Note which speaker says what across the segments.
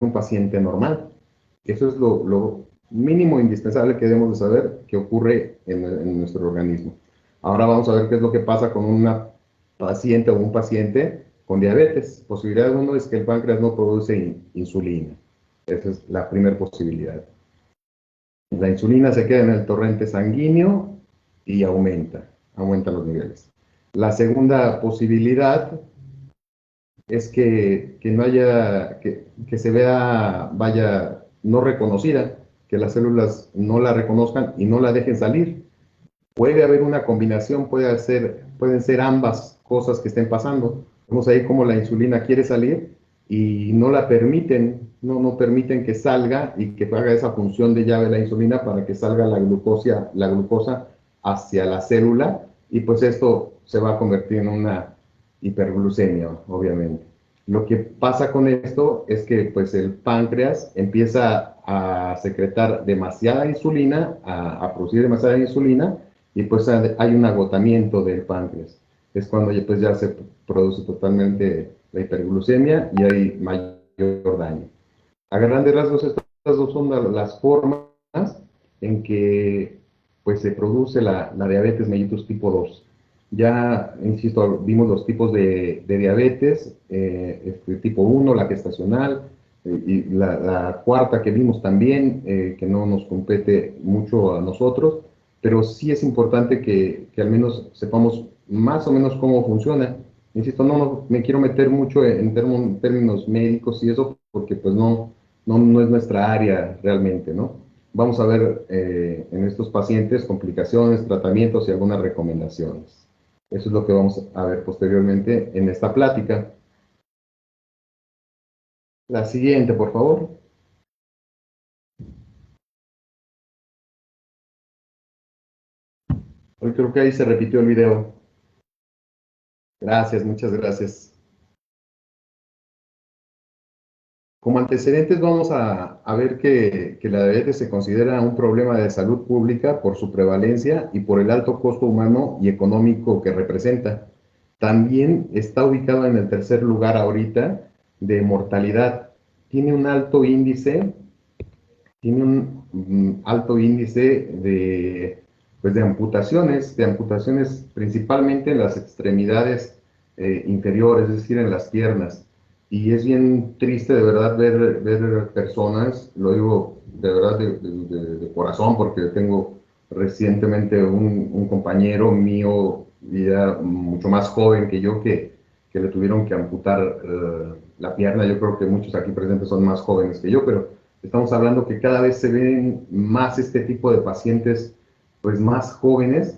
Speaker 1: un paciente normal. Eso es lo mínimo indispensable que debemos de saber que ocurre en nuestro organismo. Ahora vamos a ver qué es lo que pasa con una paciente o un paciente con diabetes. Posibilidad uno es que el páncreas no produce insulina. Esa es la primera posibilidad. La insulina se queda en el torrente sanguíneo y aumenta los niveles. La segunda posibilidad es que no haya, que se vea, vaya, no reconocida, que las células no la reconozcan y no la dejen salir. Puede haber una combinación, pueden ser ambas cosas que estén pasando. Vemos ahí cómo la insulina quiere salir y no la permiten, no permiten que salga y que haga esa función de llave la insulina para que salga la glucosa hacia la célula, y pues esto se va a convertir en una hiperglucemia, obviamente. Lo que pasa con esto es que pues el páncreas empieza a secretar demasiada insulina, a producir demasiada insulina, y pues hay un agotamiento del páncreas. Es cuando pues ya se produce totalmente la hiperglucemia y hay mayor daño. A grandes rasgos, estas dos son las formas en que pues, se produce la diabetes mellitus tipo 2. Ya, insisto, vimos los tipos de diabetes, tipo 1, la gestacional, y la cuarta que vimos también, que no nos compete mucho a nosotros, pero sí es importante que al menos sepamos más o menos cómo funciona. Insisto, no me quiero meter mucho en términos médicos y eso, porque pues no es nuestra área realmente, ¿no? Vamos a ver en estos pacientes complicaciones, tratamientos y algunas recomendaciones. Eso es lo que vamos a ver posteriormente en esta plática. La siguiente, por favor. Hoy creo que ahí se repitió el video. Gracias, muchas gracias. Como antecedentes vamos a ver que la diabetes se considera un problema de salud pública por su prevalencia y por el alto costo humano y económico que representa. También está ubicado en el tercer lugar ahorita de mortalidad. Tiene un alto índice, tiene un alto índice pues de amputaciones principalmente en las extremidades inferiores, es decir, en las piernas. Y es bien triste de verdad ver personas, lo digo de verdad de corazón, porque tengo recientemente un compañero mío, ya mucho más joven que yo, que le tuvieron que amputar la pierna. Yo creo que muchos aquí presentes son más jóvenes que yo, pero estamos hablando que cada vez se ven más este tipo de pacientes, pues más jóvenes,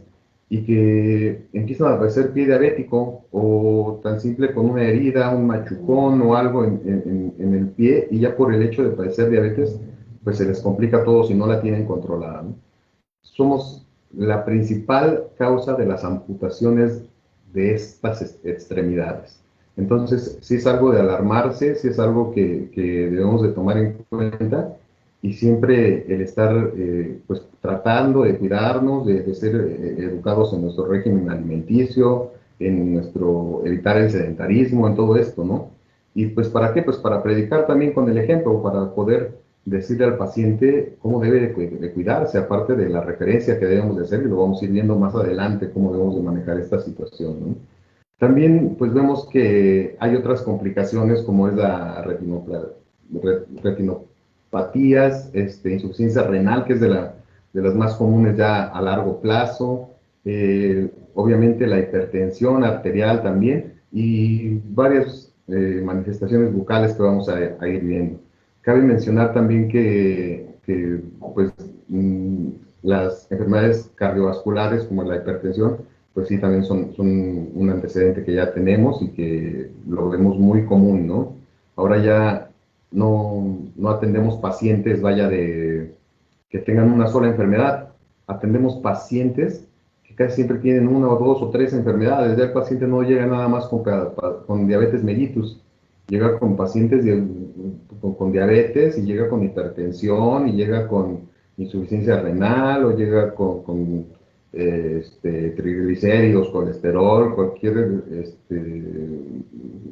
Speaker 1: y que empiezan a padecer pie diabético o tan simple con una herida, un machucón o algo en el pie, y ya por el hecho de padecer diabetes, pues se les complica todo si no la tienen controlada, ¿no? Somos la principal causa de las amputaciones de estas extremidades. Entonces, sí es algo de alarmarse, sí es algo que debemos de tomar en cuenta, y siempre el estar pues, tratando de cuidarnos, de ser educados en nuestro régimen alimenticio, en nuestro evitar el sedentarismo, en todo esto, ¿no? Y pues ¿para qué? Pues para predicar también con el ejemplo, para poder decirle al paciente cómo debe de cuidarse, aparte de la referencia que debemos de hacer, y lo vamos a ir viendo más adelante, cómo debemos de manejar esta situación, ¿no? También pues vemos que hay otras complicaciones como es la retinopatías, insuficiencia renal, que es de las más comunes ya a largo plazo, obviamente la hipertensión arterial también, y varias manifestaciones bucales que vamos a ir viendo. Cabe mencionar también que pues, las enfermedades cardiovasculares como la hipertensión, pues sí, también son un antecedente que ya tenemos y que lo vemos muy común, ¿no? Ahora ya no atendemos pacientes, vaya, que tengan una sola enfermedad. Atendemos pacientes que casi siempre tienen una o dos o tres enfermedades. Ya el paciente no llega nada más con diabetes mellitus, llega con pacientes con diabetes, y llega con hipertensión, y llega con insuficiencia renal, o llega con triglicéridos, colesterol, cualquier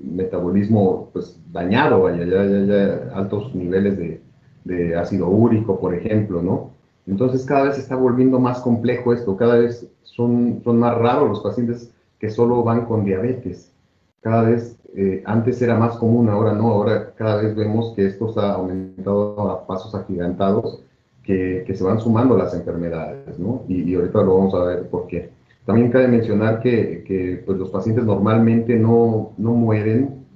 Speaker 1: metabolismo pues dañado, vaya, ya altos niveles de ácido úrico, por ejemplo, ¿no? Entonces cada vez se está volviendo más complejo esto, cada vez son más raros los pacientes que solo van con diabetes. Cada vez, antes era más común, ahora no, ahora cada vez vemos que esto está aumentado a pasos agigantados, que se van sumando las enfermedades, ¿no? Y ahorita lo vamos a ver por qué. También cabe mencionar que pues los pacientes normalmente no mueren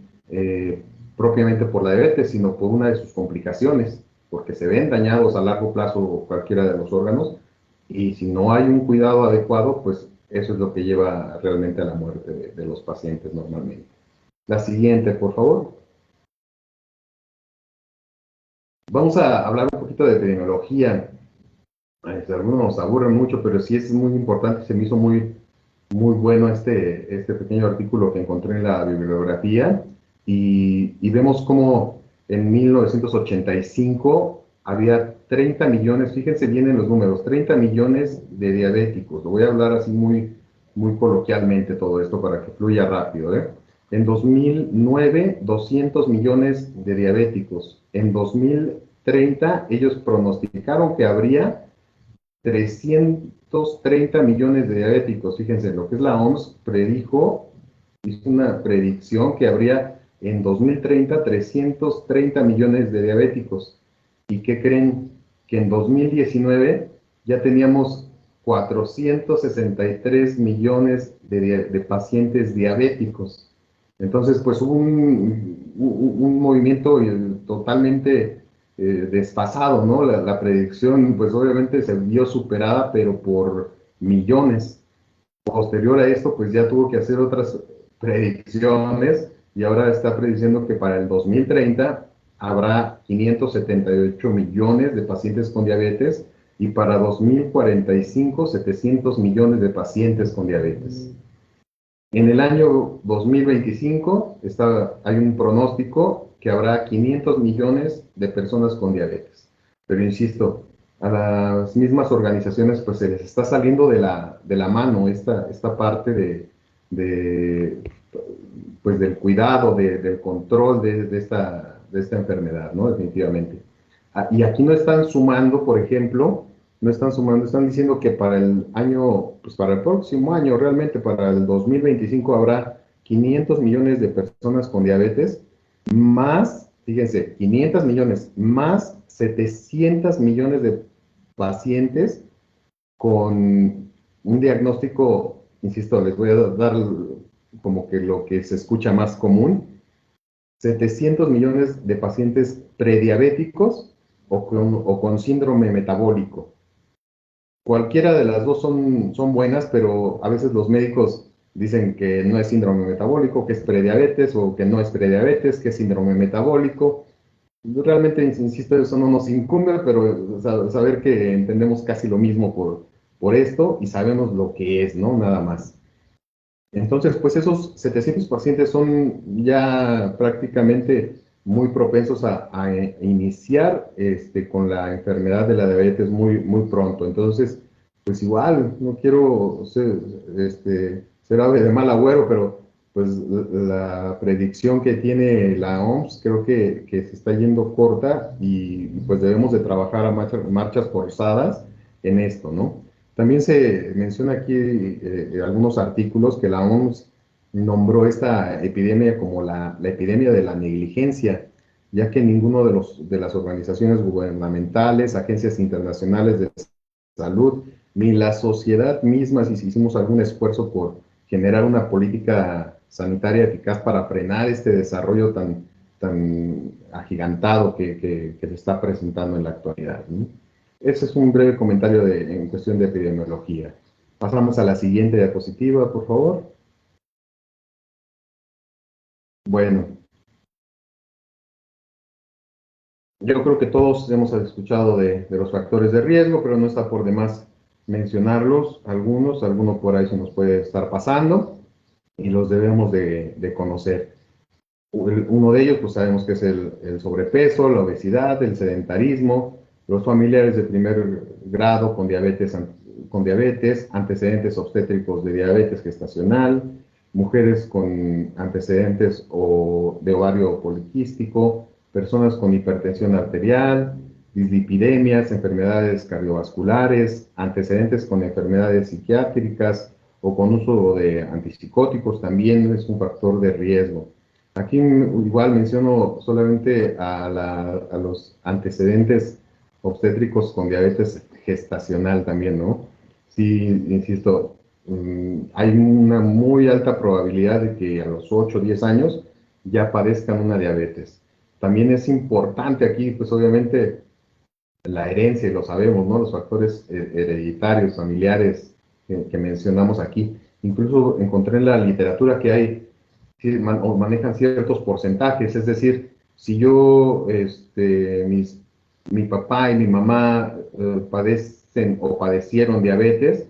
Speaker 1: propiamente por la diabetes, sino por una de sus complicaciones, porque se ven dañados a largo plazo cualquiera de los órganos, y si no hay un cuidado adecuado, pues eso es lo que lleva realmente a la muerte de los pacientes normalmente. La siguiente, por favor. Vamos a hablar un poquito de epidemiología. Algunos nos aburren mucho, pero sí es muy importante, se me hizo muy bueno este pequeño artículo que encontré en la bibliografía, y vemos cómo en 1985 había 30 millones, fíjense bien en los números, 30 millones de diabéticos. Lo voy a hablar así muy coloquialmente todo esto para que fluya rápido, ¿eh? En 2009, 200 millones de diabéticos. En 2030, ellos pronosticaron que habría 330 millones de diabéticos. Fíjense, lo que es la OMS predijo, hizo una predicción que habría en 2030 330 millones de diabéticos. ¿Y qué creen? Que en 2019 ya teníamos 463 millones de pacientes diabéticos. Entonces, pues hubo un movimiento totalmente desfasado, ¿no? La predicción, pues obviamente se vio superada, pero por millones. Posterior a esto, pues ya tuvo que hacer otras predicciones, y ahora está prediciendo que para el 2030 habrá 578 millones de pacientes con diabetes, y para 2045 700 millones de pacientes con diabetes. En el año 2025 hay un pronóstico que habrá 500 millones de personas con diabetes. Pero insisto, a las mismas organizaciones pues se les está saliendo de la mano esta parte pues del cuidado, del control de esta enfermedad, ¿no? Definitivamente. Y aquí no están sumando, por ejemplo, no están sumando, están diciendo que para el año, pues para el próximo año, realmente para el 2025 habrá 500 millones de personas con diabetes, más, fíjense, 500 millones, más 700 millones de pacientes con un diagnóstico, insisto, les voy a dar como que lo que se escucha más común, 700 millones de pacientes prediabéticos o con síndrome metabólico. Cualquiera de las dos son buenas, pero a veces los médicos dicen que no es síndrome metabólico, que es prediabetes, o que no es prediabetes, que es síndrome metabólico. Realmente, insisto, eso no nos incumbe, pero saber que entendemos casi lo mismo por esto, y sabemos lo que es, ¿no? Nada más. Entonces, pues esos 700 pacientes son ya prácticamente muy propensos a iniciar con la enfermedad de la diabetes muy pronto. Entonces, pues igual, no quiero ser ave de mal agüero, pero pues la predicción que tiene la OMS creo que se está yendo corta, y pues debemos de trabajar a marchas forzadas en esto, ¿no? También se menciona aquí algunos artículos que la OMS nombró esta epidemia como la epidemia de la negligencia, ya que ninguno de las organizaciones gubernamentales, agencias internacionales de salud, ni la sociedad misma, si hicimos algún esfuerzo por generar una política sanitaria eficaz para frenar este desarrollo tan agigantado que se está presentando en la actualidad, ¿no? Ese es un breve comentario en cuestión de epidemiología. Pasamos a la siguiente diapositiva, por favor. Bueno, yo creo que todos hemos escuchado de los factores de riesgo, pero no está por demás mencionarlos. Alguno por ahí se nos puede estar pasando, y los debemos de conocer. Uno de ellos, pues sabemos que es el sobrepeso, la obesidad, el sedentarismo, los familiares de primer grado con diabetes con diabetes, antecedentes obstétricos de diabetes gestacional, mujeres con antecedentes de ovario poliquístico, personas con hipertensión arterial, dislipidemias, enfermedades cardiovasculares, antecedentes con enfermedades psiquiátricas o con uso de antipsicóticos también es un factor de riesgo. Aquí igual menciono solamente a los antecedentes obstétricos con diabetes gestacional también, ¿no? Sí, insisto, hay una muy alta probabilidad de que a los 8 o 10 años ya padezcan una diabetes. También es importante aquí, pues obviamente, la herencia, y lo sabemos, ¿no? Los factores hereditarios, familiares que mencionamos aquí. Incluso encontré en la literatura que hay, sí, manejan ciertos porcentajes, es decir, si yo, mi papá y mi mamá padecen o padecieron diabetes,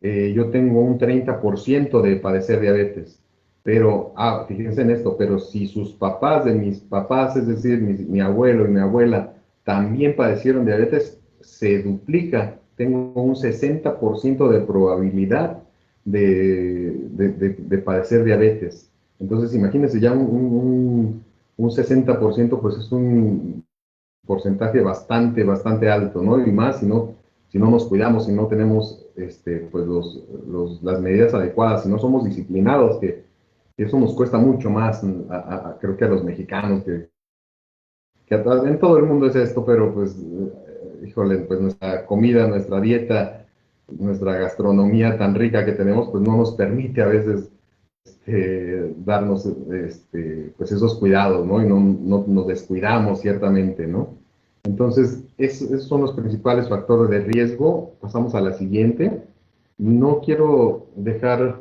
Speaker 1: yo tengo un 30% de padecer diabetes. Pero, fíjense en esto, pero si sus papás de mis papás, es decir, mi abuelo y mi abuela, también padecieron diabetes, se duplica. Tengo un 60% de probabilidad de padecer diabetes. Entonces, imagínense, ya un 60%, pues es un porcentaje bastante alto, ¿no? Y más si no nos cuidamos, si no tenemos pues las medidas adecuadas, si no somos disciplinados, que eso nos cuesta mucho más, creo que a los mexicanos, en todo el mundo es esto, pero pues, híjole, pues nuestra comida, nuestra dieta, nuestra gastronomía tan rica que tenemos, pues no nos permite a veces darnos pues esos cuidados, ¿no? Y no nos descuidamos ciertamente, ¿no? Entonces, esos son los principales factores de riesgo. Pasamos a la siguiente. No quiero dejar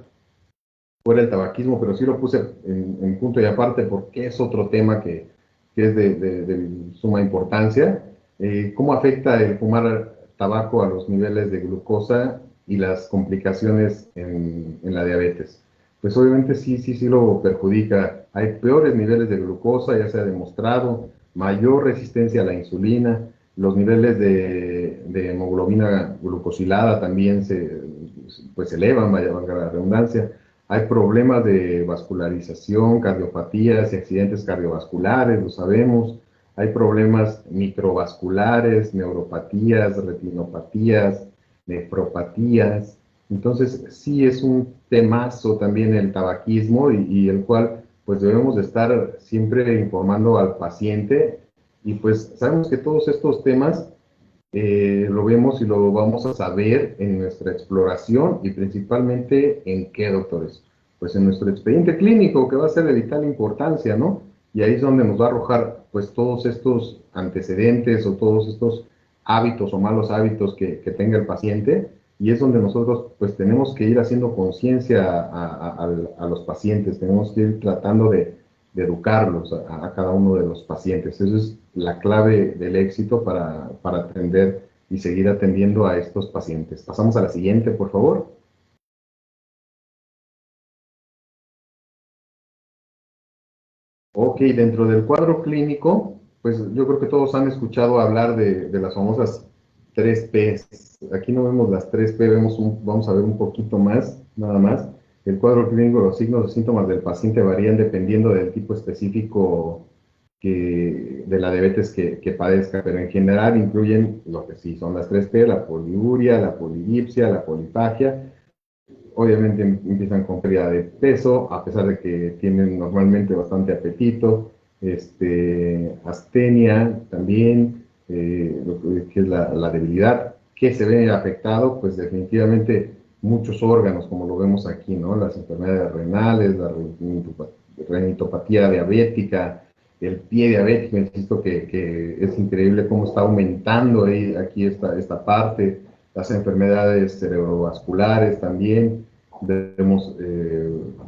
Speaker 1: fuera el tabaquismo, pero sí lo puse en punto y aparte porque es otro tema que es de suma importancia. ¿Cómo afecta el fumar tabaco a los niveles de glucosa y las complicaciones en la diabetes? Pues obviamente sí lo perjudica. Hay peores niveles de glucosa, ya se ha demostrado, mayor resistencia a la insulina, los niveles de hemoglobina glucosilada también pues se elevan, vaya valga la redundancia. Hay problemas de vascularización, cardiopatías y accidentes cardiovasculares, lo sabemos. Hay problemas microvasculares, neuropatías, retinopatías, nefropatías. Entonces, sí es un temazo también el tabaquismo y el cual pues debemos de estar siempre informando al paciente y pues sabemos que todos estos temas lo vemos y lo vamos a saber en nuestra exploración y principalmente en qué, doctores. Pues en nuestro expediente clínico, que va a ser de vital importancia, ¿no? Y ahí es donde nos va a arrojar, pues, todos estos antecedentes o todos estos hábitos o malos hábitos que tenga el paciente, y es donde nosotros, pues, tenemos que ir haciendo conciencia a los pacientes, tenemos que ir tratando de educarlos a cada uno de los pacientes. Esa es la clave del éxito para atender y seguir atendiendo a estos pacientes. Pasamos a la siguiente, por favor. Ok, dentro del cuadro clínico, pues yo creo que todos han escuchado hablar de las famosas 3Ps. Aquí no vemos las 3P, vamos a ver un poquito más, nada más. El cuadro clínico, los signos o síntomas del paciente varían dependiendo del tipo específico de la diabetes que padezca, pero en general incluyen lo que sí son las 3P, la poliuria, la polidipsia, la polifagia. Obviamente empiezan con pérdida de peso, a pesar de que tienen normalmente bastante apetito, astenia también, lo que es la debilidad, que se ve afectado, pues definitivamente muchos órganos, como lo vemos aquí, ¿no? Las enfermedades renales, la renitopatía diabética, el pie diabético, insisto que es increíble cómo está aumentando aquí esta parte, las enfermedades cerebrovasculares también, vemos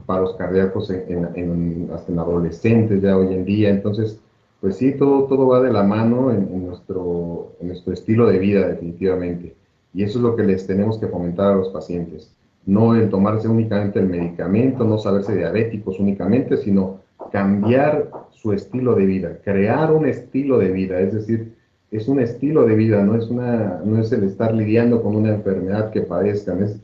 Speaker 1: paros cardíacos hasta en adolescentes ya hoy en día, entonces, pues sí, todo va de la mano en nuestro estilo de vida definitivamente, y eso es lo que les tenemos que fomentar a los pacientes, no el tomarse únicamente el medicamento, no saberse diabéticos únicamente, sino cambiar su estilo de vida, crear un estilo de vida, es decir, es un estilo de vida, no es el estar lidiando con una enfermedad que padezcan, es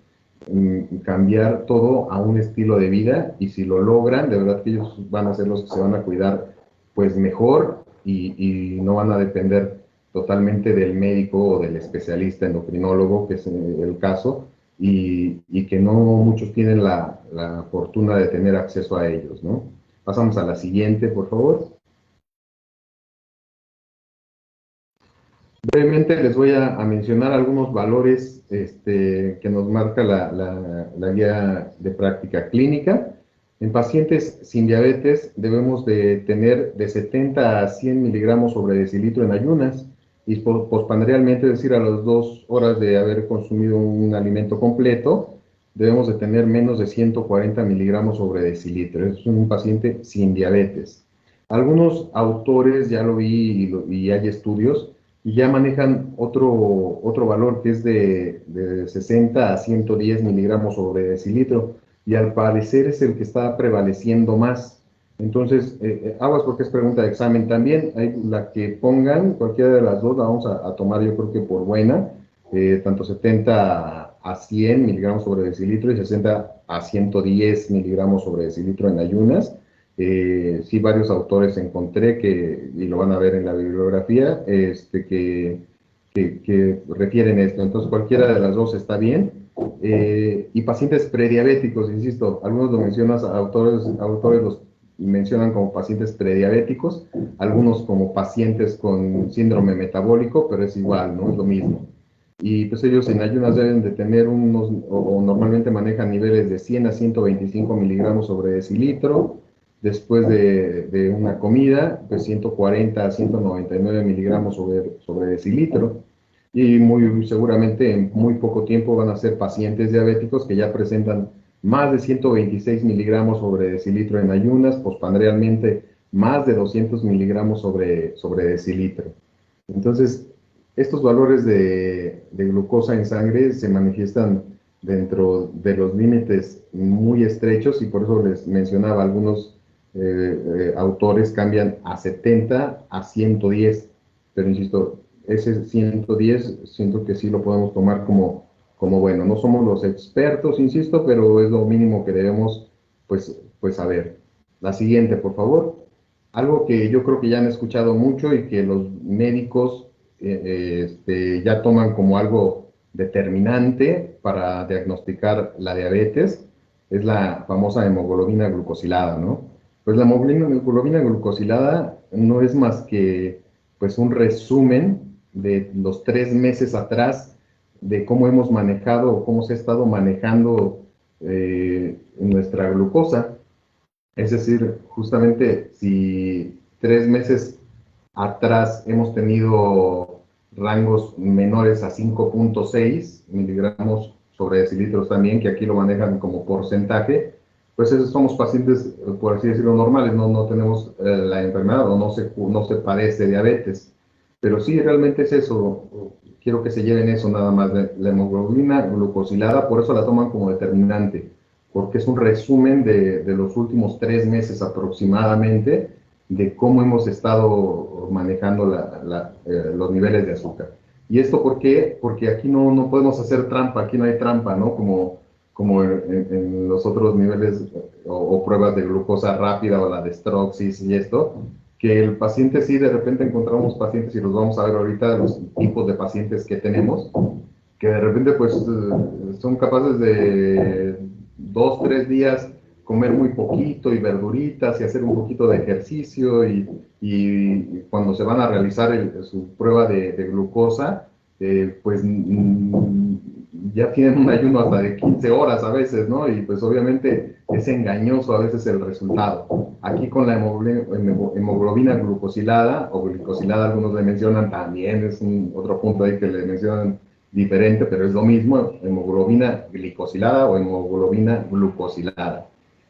Speaker 1: cambiar todo a un estilo de vida, y si lo logran, de verdad que ellos van a ser los que se van a cuidar pues mejor, y no van a depender totalmente del médico o del especialista endocrinólogo, que es el caso, y que no muchos tienen la fortuna de tener acceso a ellos, ¿no? Pasamos a la siguiente, por favor. Brevemente les voy a mencionar algunos valores que nos marca la guía de práctica clínica. En pacientes sin diabetes debemos de tener de 70 a 100 miligramos sobre decilitro en ayunas, y postprandialmente, es decir, a las 2 horas de haber consumido un alimento completo, debemos de tener menos de 140 miligramos sobre decilitro. Es un paciente sin diabetes. Algunos autores, ya lo vi y hay estudios, y ya manejan otro valor que es de 60 a 110 miligramos sobre decilitro, y al parecer es el que está prevaleciendo más. Entonces, aguas, porque es pregunta de examen también. Hay la que pongan, cualquiera de las dos la vamos a tomar, yo creo que por buena, tanto 70 a 100 miligramos sobre decilitro y 60 a 110 miligramos sobre decilitro en ayunas. Sí, varios autores encontré y lo van a ver en la bibliografía, que refieren esto. Entonces, cualquiera de las dos está bien. Y pacientes prediabéticos, insisto, algunos lo mencionas, autores los mencionan como pacientes prediabéticos, algunos como pacientes con síndrome metabólico, pero es igual, ¿no? Es lo mismo. Y pues ellos en ayunas deben de tener o normalmente manejan niveles de 100 a 125 miligramos sobre decilitro. Después de una comida, pues 140 a 199 miligramos sobre decilitro. Y muy seguramente en muy poco tiempo van a ser pacientes diabéticos que ya presentan más de 126 miligramos sobre decilitro en ayunas, postprandialmente más de 200 miligramos sobre decilitro. Entonces, estos valores de glucosa en sangre se manifiestan dentro de los límites muy estrechos, y por eso les mencionaba, algunos autores cambian a 70 a 110, pero insisto, ese 110 siento que sí lo podemos tomar como bueno. No somos los expertos, insisto, pero es lo mínimo que debemos pues saber. La siguiente, por favor. Algo que yo creo que ya han escuchado mucho y que los médicos ya toman como algo determinante para diagnosticar la diabetes, es la famosa hemoglobina glucosilada, ¿no? Pues la hemoglobina glucosilada no es más que pues un resumen de los 3 meses atrás, de cómo hemos manejado o cómo se ha estado manejando nuestra glucosa. Es decir, justamente si 3 meses atrás hemos tenido rangos menores a 5,6 miligramos sobre decilitros también, que aquí lo manejan como porcentaje, pues esos somos pacientes, por así decirlo, normales, no tenemos la enfermedad, o no se padece diabetes. Pero sí, realmente es eso. Quiero que se lleven eso nada más, la hemoglobina glucosilada, por eso la toman como determinante, porque es un resumen de los últimos 3 meses aproximadamente, de cómo hemos estado manejando los niveles de azúcar. ¿Y esto por qué? Porque aquí no podemos hacer trampa, aquí no hay trampa, ¿no? Como en los otros niveles o pruebas de glucosa rápida, o la de Stroxis y esto, que el paciente, sí, de repente encontramos pacientes, y los vamos a ver ahorita, los tipos de pacientes que tenemos, que de repente pues son capaces de 2, 3 días comer muy poquito y verduritas y hacer un poquito de ejercicio, y cuando se van a realizar su prueba de glucosa, pues ya tienen un ayuno hasta de 15 horas a veces, ¿no? Y pues obviamente es engañoso a veces el resultado. Aquí con la hemoglobina glucosilada, o glicosilada algunos le mencionan, también es otro punto ahí que le mencionan diferente, pero es lo mismo, hemoglobina glicosilada o hemoglobina glucosilada.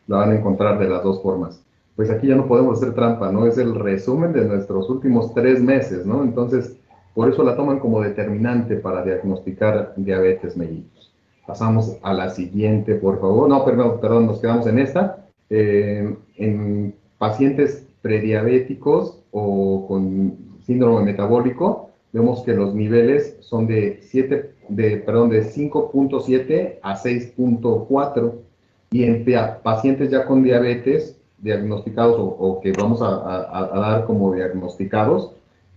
Speaker 1: Lo van a encontrar de las dos formas. Pues aquí ya no podemos hacer trampa, ¿no? Es el resumen de nuestros últimos 3 meses, ¿no? Entonces, por eso la toman como determinante para diagnosticar diabetes mellitus. Pasamos a la siguiente, por favor. No, perdón, nos quedamos en esta. En pacientes prediabéticos o con síndrome metabólico, vemos que los niveles son de 5.7 a 6.4, y en pacientes ya con diabetes diagnosticados o que vamos a dar como diagnosticados,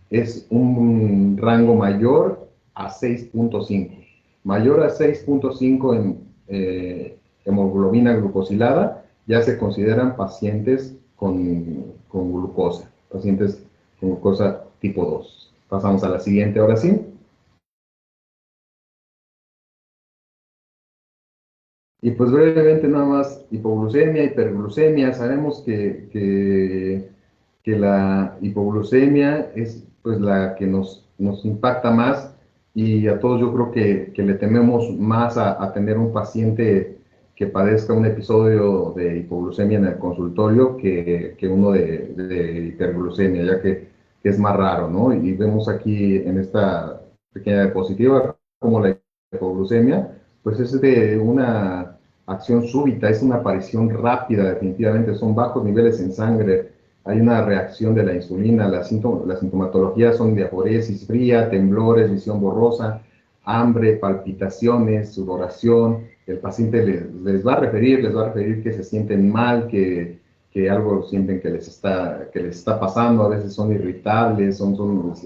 Speaker 1: es un rango mayor a 6.5. Mayor a 6.5 en hemoglobina glucosilada, ya se consideran pacientes con glucosa, pacientes con glucosa tipo 2. Pasamos a la siguiente, ahora sí. Y pues brevemente nada más, hipoglucemia, hiperglucemia. Sabemos que la hipoglucemia es pues la que nos impacta más, y a todos yo creo que le tememos más a tener un paciente que padezca un episodio de hipoglucemia en el consultorio que uno de hiperglucemia, ya que es más raro, ¿no? Y vemos aquí en esta pequeña diapositiva como la hipoglucemia pues es de una acción súbita, es una aparición rápida, definitivamente, son bajos niveles en sangre, hay una reacción de la insulina, la sintomatología son diaforesis fría, temblores, visión borrosa, hambre, palpitaciones, sudoración. El paciente les va a referir que se sienten mal, que algo sienten que les está pasando, a veces son irritables,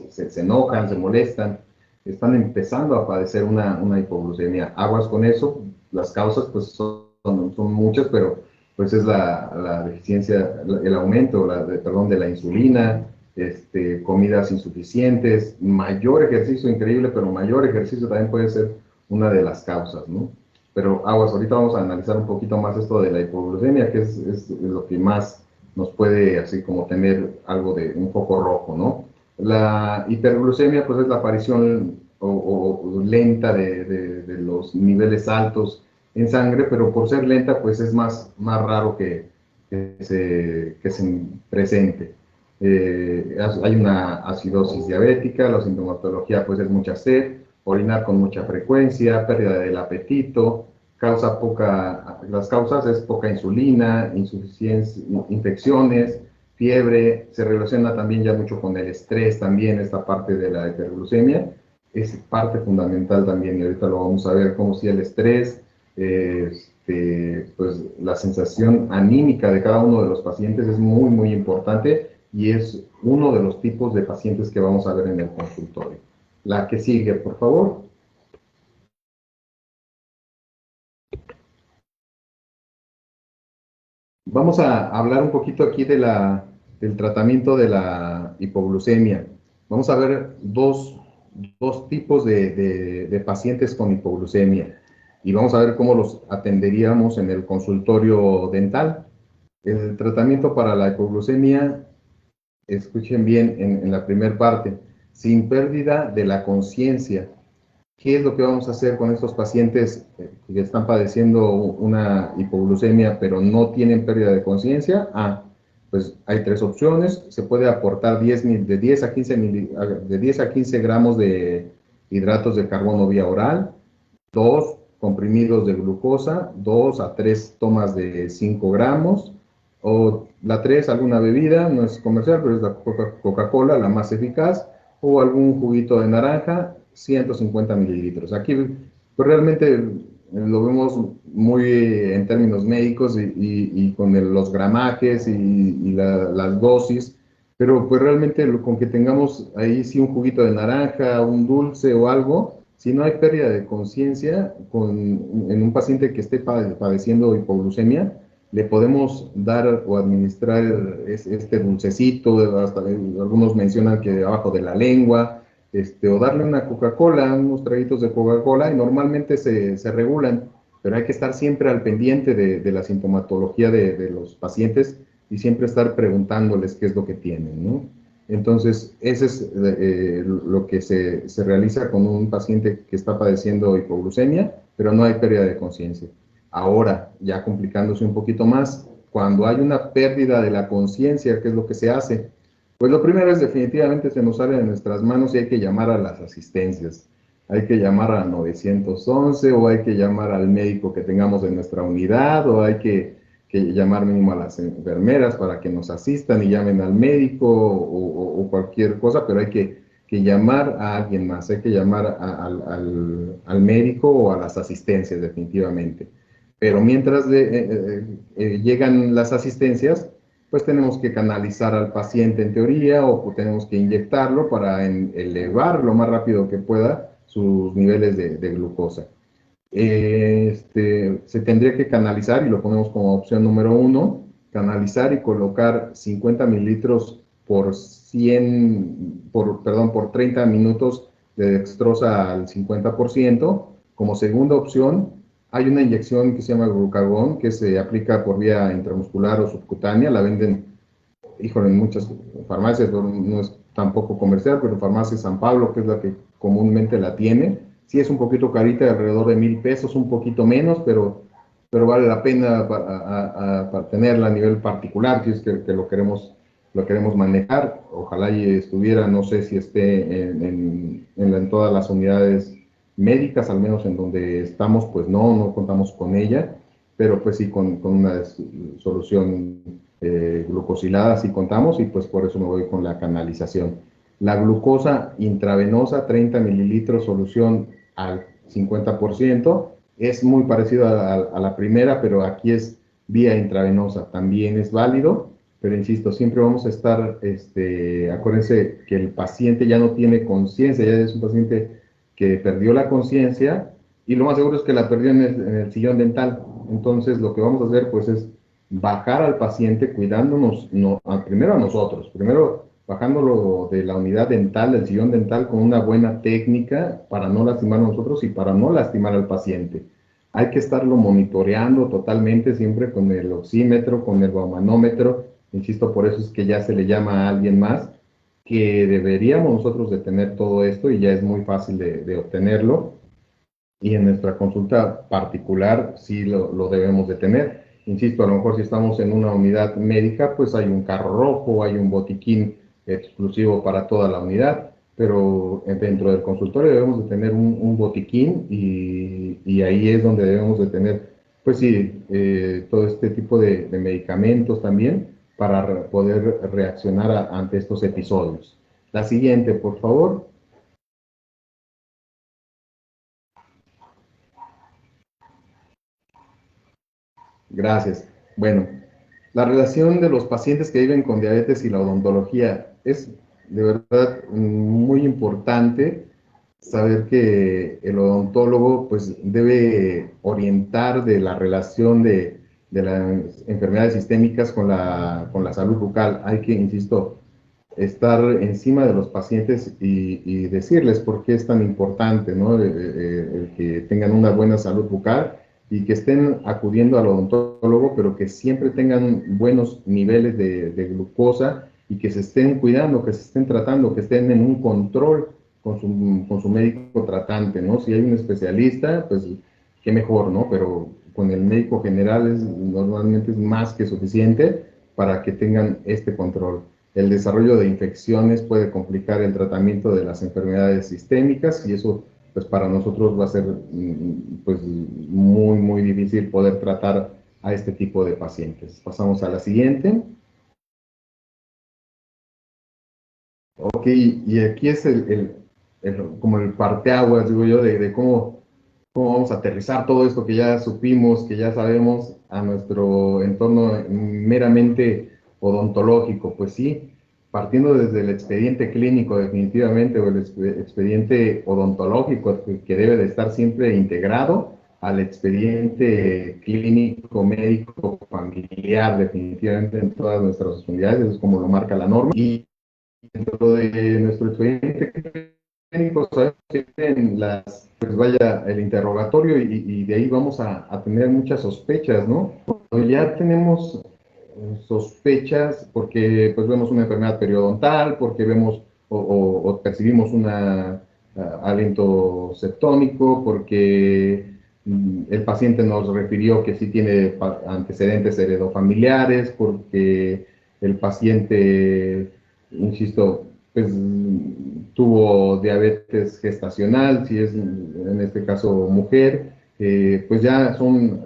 Speaker 1: se enojan, se molestan, están empezando a padecer una hipoglucemia. Aguas con eso, las causas pues son muchas, pero pues es la deficiencia, el aumento, de la insulina, comidas insuficientes, mayor ejercicio, increíble, pero mayor ejercicio también puede ser una de las causas, ¿no? Pero aguas, ahorita vamos a analizar un poquito más esto de la hipoglucemia, que es lo que más nos puede así como tener algo de un foco rojo, ¿no? La hiperglucemia pues es la aparición o lenta de los niveles altos en sangre, pero por ser lenta pues es más raro que se presente. Hay una acidosis diabética, la sintomatología pues es mucha sed, orinar con mucha frecuencia, pérdida del apetito, las causas es poca insulina, insuficiencia, infecciones, fiebre. Se relaciona también ya mucho con el estrés también, esta parte de la hiperglucemia, es parte fundamental también, y ahorita lo vamos a ver, como si el estrés, pues la sensación anímica de cada uno de los pacientes es muy importante, y es uno de los tipos de pacientes que vamos a ver en el consultorio. La que sigue, por favor. Vamos a hablar un poquito aquí del tratamiento de la hipoglucemia. Vamos a ver dos tipos de pacientes con hipoglucemia, y vamos a ver cómo los atenderíamos en el consultorio dental. El tratamiento para la hipoglucemia, escuchen bien en la primera parte, sin pérdida de la conciencia. ¿Qué es lo que vamos a hacer con estos pacientes que están padeciendo una hipoglucemia pero no tienen pérdida de conciencia? Pues hay tres opciones. Se puede aportar de 10 a 15 gramos de hidratos de carbono vía oral, 2 comprimidos de glucosa, 2 a 3 tomas de 5 gramos, o la 3, alguna bebida, no es comercial, pero es la Coca-Cola, la más eficaz, o algún juguito de naranja, 150 mililitros. Aquí pues realmente lo vemos muy en términos médicos y con los gramajes y las dosis, pero pues realmente con que tengamos ahí sí un juguito de naranja, un dulce o algo, si no hay pérdida de conciencia en un paciente que esté padeciendo hipoglucemia, le podemos dar o administrar este dulcecito, hasta algunos mencionan que abajo de la lengua, o darle una Coca-Cola, unos traguitos de Coca-Cola, y normalmente se regulan, pero hay que estar siempre al pendiente de la sintomatología de los pacientes y siempre estar preguntándoles qué es lo que tienen, ¿no? Entonces, ese es lo que se realiza con un paciente que está padeciendo hipoglucemia, pero no hay pérdida de conciencia. Ahora, ya complicándose un poquito más, cuando hay una pérdida de la conciencia, ¿qué es lo que se hace? Pues lo primero es definitivamente se nos sale de nuestras manos y hay que llamar a las asistencias. Hay que llamar a 911 o hay que llamar al médico que tengamos en nuestra unidad, o hay que llamar mínimo a las enfermeras para que nos asistan y llamen al médico o cualquier cosa, pero hay que que llamar a alguien más, hay que llamar al médico o a las asistencias definitivamente. Pero mientras llegan las asistencias, pues tenemos que canalizar al paciente en teoría o tenemos que inyectarlo para elevar lo más rápido que pueda sus niveles de glucosa. Se tendría que canalizar, y lo ponemos como opción número 1, canalizar y colocar 50 mililitros por 100, perdón, por 30 minutos de dextrosa al 50%. Como segunda opción, hay una inyección que se llama glucagón, que se aplica por vía intramuscular o subcutánea. La venden, híjole, en muchas farmacias, no es tampoco comercial, pero farmacia San Pablo, que es la que comúnmente la tiene. Sí es un poquito carita, alrededor de 1,000 pesos, un poquito menos, pero vale la pena para tenerla a nivel particular, si es que lo queremos manejar. Ojalá y estuviera, no sé si esté en todas las unidades médicas, al menos en donde estamos, pues no contamos con ella, pero pues sí con una solución glucosilada sí contamos, y pues por eso me voy con la canalización. La glucosa intravenosa, 30 mililitros, solución al 50%, es muy parecido a la primera, pero aquí es vía intravenosa, también es válido, pero insisto, siempre vamos a estar, acuérdense que el paciente ya no tiene conciencia, ya es un paciente que perdió la conciencia, y lo más seguro es que la perdió en el sillón dental. Entonces lo que vamos a hacer pues es bajar al paciente cuidándonos, primero a nosotros, primero bajándolo de la unidad dental, del sillón dental, con una buena técnica para no lastimar a nosotros y para no lastimar al paciente. Hay que estarlo monitoreando totalmente, siempre con el oxímetro, con el baumanómetro. Insisto, por eso es que ya se le llama a alguien más, que deberíamos nosotros de tener todo esto, y ya es muy fácil de obtenerlo. Y en nuestra consulta particular sí lo debemos de tener. Insisto, a lo mejor si estamos en una unidad médica, pues hay un carro rojo, hay un botiquín exclusivo para toda la unidad, pero dentro del consultorio debemos de tener un botiquín, y ahí es donde debemos de tener, pues sí, todo este tipo de medicamentos también para poder reaccionar ante estos episodios. La siguiente, por favor. Gracias. Bueno, la relación de los pacientes que viven con diabetes y la odontología es de verdad muy importante. Saber que el odontólogo pues debe orientar de la relación de las enfermedades sistémicas con la salud bucal. Hay que, insisto, estar encima de los pacientes y decirles por qué es tan importante, ¿no? El que tengan una buena salud bucal y que estén acudiendo al odontólogo, pero que siempre tengan buenos niveles de glucosa, y que se estén cuidando, que se estén tratando, que estén en un control con su médico tratante, ¿no? Si hay un especialista, pues qué mejor, ¿no? Pero con el médico general normalmente es más que suficiente para que tengan este control. El desarrollo de infecciones puede complicar el tratamiento de las enfermedades sistémicas, y eso pues para nosotros va a ser pues muy difícil poder tratar a este tipo de pacientes. Pasamos a la siguiente. Ok, y aquí es como el parteaguas, digo yo, de cómo vamos a aterrizar todo esto que ya supimos, que ya sabemos, a nuestro entorno meramente odontológico. Pues sí, partiendo desde el expediente clínico definitivamente, o el expediente odontológico, que debe de estar siempre integrado al expediente clínico médico familiar, definitivamente en todas nuestras unidades, eso es como lo marca la norma. Y dentro de nuestro expediente clínico sabemos que en las, pues vaya, el interrogatorio, y de ahí vamos a tener muchas sospechas, ¿no? Cuando ya tenemos sospechas porque pues vemos una enfermedad periodontal, porque vemos o percibimos un aliento septónico, porque el paciente nos refirió que sí tiene antecedentes heredofamiliares, porque el paciente, insisto, pues tuvo diabetes gestacional, si es en este caso mujer, pues ya son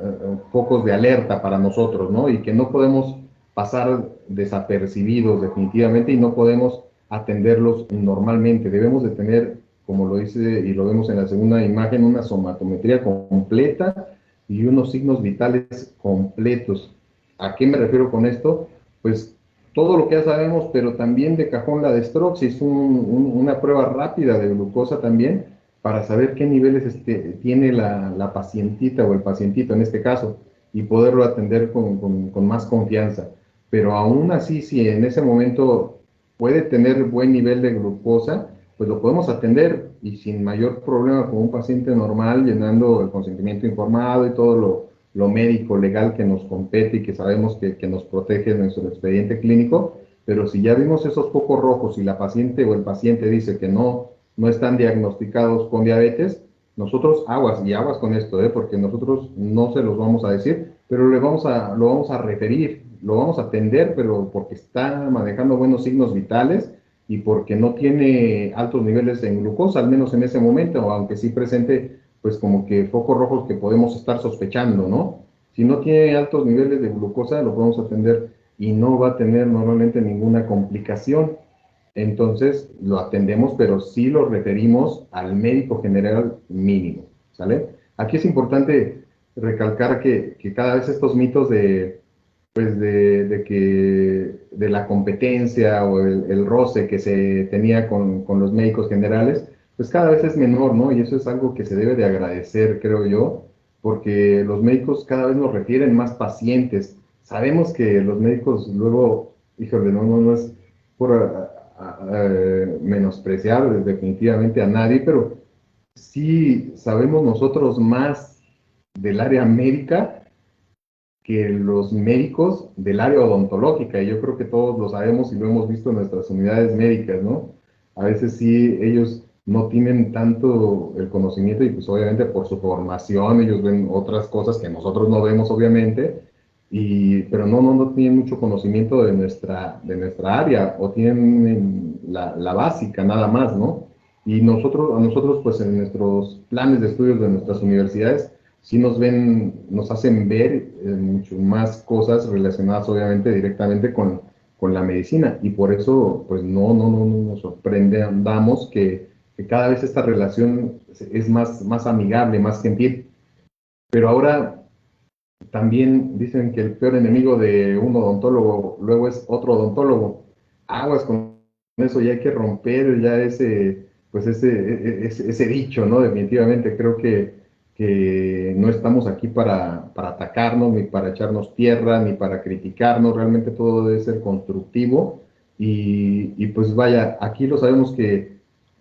Speaker 1: focos de alerta para nosotros, ¿no? Y que no podemos pasar desapercibidos definitivamente, y no podemos atenderlos normalmente. Debemos de tener, como lo dice y lo vemos en la segunda imagen, una somatometría completa y unos signos vitales completos. ¿A qué me refiero con esto? Pues todo lo que ya sabemos, pero también de cajón la destroxis, una prueba rápida de glucosa también, para saber qué niveles tiene la pacientita o el pacientito en este caso, y poderlo atender con más confianza. Pero aún así, si en ese momento puede tener buen nivel de glucosa, pues lo podemos atender y sin mayor problema con un paciente normal, llenando el consentimiento informado y todo lo médico, legal que nos compete y que sabemos que nos protege en nuestro expediente clínico. Pero si ya vimos esos focos rojos y la paciente o el paciente dice que no están diagnosticados con diabetes, nosotros aguas y aguas con esto, porque nosotros no se los vamos a decir, pero lo vamos a referir, lo vamos a atender, pero porque está manejando buenos signos vitales y porque no tiene altos niveles en glucosa, al menos en ese momento, aunque sí presente pues como que focos rojos que podemos estar sospechando, ¿no? Si no tiene altos niveles de glucosa, lo podemos atender y no va a tener normalmente ninguna complicación. Entonces lo atendemos, pero sí lo referimos al médico general mínimo, ¿sale? Aquí es importante recalcar que cada vez estos mitos pues de la competencia o el roce que se tenía con los médicos generales, pues cada vez es menor, ¿no? Y eso es algo que se debe de agradecer, creo yo, porque los médicos cada vez nos refieren más pacientes. Sabemos que los médicos luego, híjole, no es por menospreciar definitivamente a nadie, pero sí sabemos nosotros más del área médica que los médicos del área odontológica, y yo creo que todos lo sabemos y lo hemos visto en nuestras unidades médicas, ¿no? A veces sí, ellos no tienen tanto el conocimiento y pues obviamente por su formación ellos ven otras cosas que nosotros no vemos obviamente, pero no tienen mucho conocimiento de nuestra área o tienen la básica nada más, ¿no? Y a nosotros pues en nuestros planes de estudios de nuestras universidades sí nos hacen ver mucho más cosas relacionadas obviamente directamente con la medicina y por eso pues no nos sorprendamos que cada vez esta relación es más amigable, más gentil. Pero ahora también dicen que el peor enemigo de un odontólogo luego es otro odontólogo. Aguas con eso, ya hay que romper ya ese dicho, ¿no? Definitivamente creo que no estamos aquí para atacarnos, ni para echarnos tierra, ni para criticarnos, realmente todo debe ser constructivo y pues vaya, aquí lo sabemos que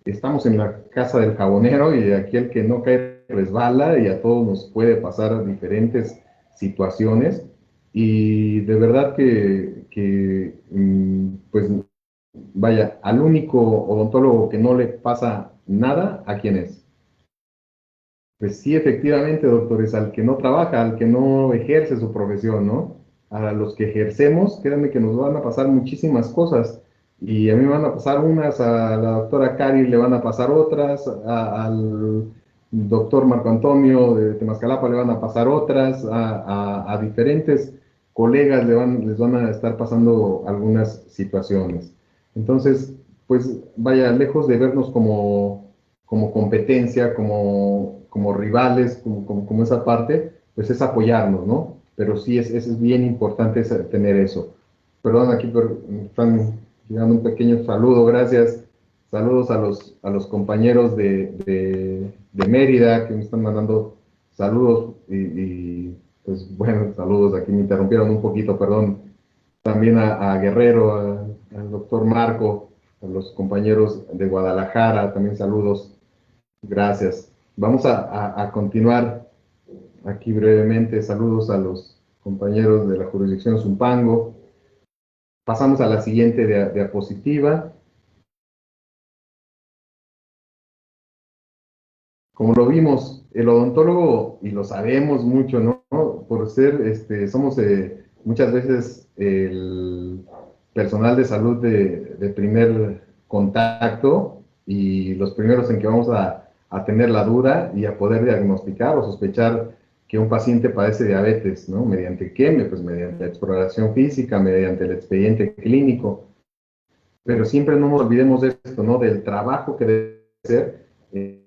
Speaker 1: estamos en la casa del jabonero y aquí el que no cae resbala y a todos nos puede pasar diferentes situaciones y de verdad pues vaya, al único odontólogo que no le pasa nada, ¿a quién es? Pues sí, efectivamente, doctores, al que no trabaja, al que no ejerce su profesión, ¿no? A los que ejercemos, créanme que nos van a pasar muchísimas cosas. Y a mí me van a pasar unas, a la doctora Cari le van a pasar otras, al doctor Marco Antonio de Temascalapa le van a pasar otras, a diferentes colegas les van a estar pasando algunas situaciones. Entonces, pues vaya, lejos de vernos como competencia, como rivales, como esa parte, pues es apoyarnos, ¿no? Pero sí es bien importante tener eso. Perdón, aquí me están llegando un pequeño saludo, gracias. Saludos a los compañeros de Mérida que me están mandando saludos pues bueno, saludos, aquí me interrumpieron un poquito, perdón. También a Guerrero, al doctor Marco, a los compañeros de Guadalajara, también saludos. Gracias. Vamos a continuar aquí brevemente. Saludos a los compañeros de la jurisdicción Zumpango. Pasamos a la siguiente diapositiva. Como lo vimos, el odontólogo, y lo sabemos mucho, ¿no? Por ser, somos muchas veces el personal de salud de primer contacto y los primeros en que vamos a tener la duda y a poder diagnosticar o sospechar que un paciente padece diabetes, ¿no? ¿Mediante qué? Pues mediante la exploración física, mediante el expediente clínico. pero siempre no nos olvidemos de esto, ¿no? Del trabajo que debe ser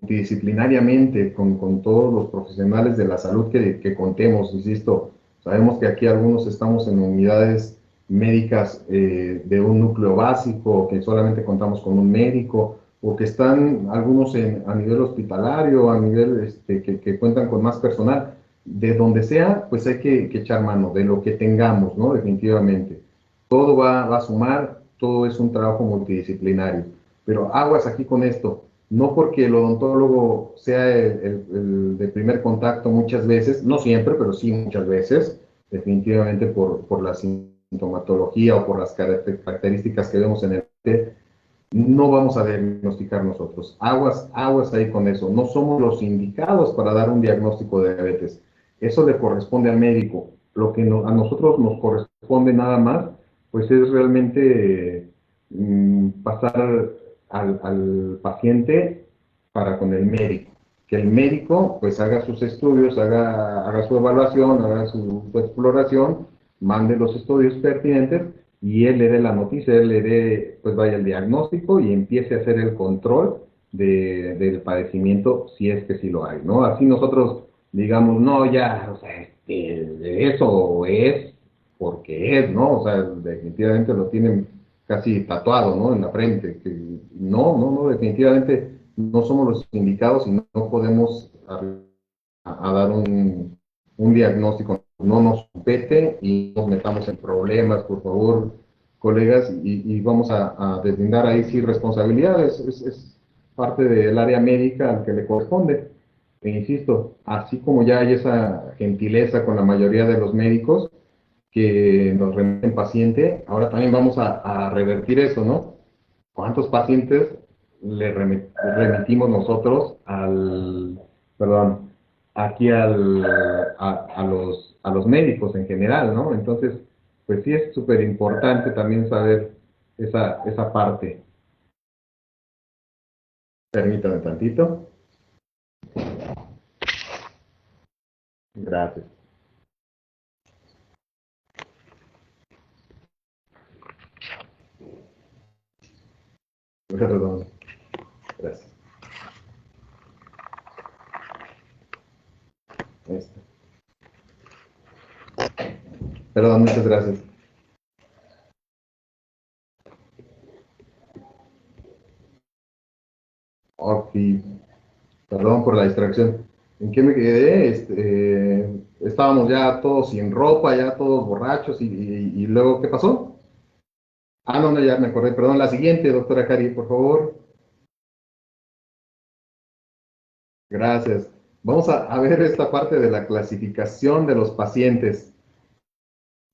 Speaker 1: disciplinariamente con todos los profesionales de la salud que contemos, insisto, sabemos que aquí algunos estamos en unidades médicas de un núcleo básico, que solamente contamos con un médico, o que están algunos a nivel hospitalario, a nivel que cuentan con más personal. De donde sea, pues hay que echar mano de lo que tengamos, ¿no? Definitivamente. Todo va a sumar, todo es un trabajo multidisciplinario. Pero aguas aquí con esto, no porque el odontólogo sea el de primer contacto muchas veces, no siempre, pero sí muchas veces, definitivamente por la sintomatología o por las características que vemos en el no vamos a diagnosticar nosotros. Aguas, aguas ahí con eso. No somos los indicados para dar un diagnóstico de diabetes. Eso le corresponde al médico. Lo que a nosotros nos corresponde nada más, pues es realmente pasar al paciente para con el médico. Que el médico pues haga sus estudios, haga su evaluación, haga su exploración, mande los estudios pertinentes y él le dé la noticia, él le dé, pues vaya el diagnóstico y empiece a hacer el control del padecimiento, si es que sí lo hay, ¿no? Así nosotros digamos, no, ya, o sea, eso es porque es, ¿no? O sea, definitivamente lo tienen casi tatuado, ¿no? En la frente. Que no, definitivamente no somos los indicados y no podemos a dar un diagnóstico. No nos compete y nos metamos en problemas, por favor, colegas, y vamos a deslindar ahí sí responsabilidades. Es parte del área médica al que le corresponde. E insisto, así como ya hay esa gentileza con la mayoría de los médicos que nos remiten paciente, ahora también vamos a revertir eso, ¿no? ¿Cuántos pacientes le remitimos nosotros perdón, aquí a los médicos en general, ¿no? Entonces, pues sí es súper importante también saber esa parte. Permítame tantito. Gracias. Perdón. Gracias. Este. Perdón, muchas gracias. Ok, perdón por la distracción. ¿En qué me quedé? Estábamos ya todos sin ropa, ya todos borrachos, y luego, ¿qué pasó? Ah, no, no, ya me acordé. Perdón, la siguiente, doctora Cari, por favor. Gracias. Vamos a ver esta parte de la clasificación de los pacientes.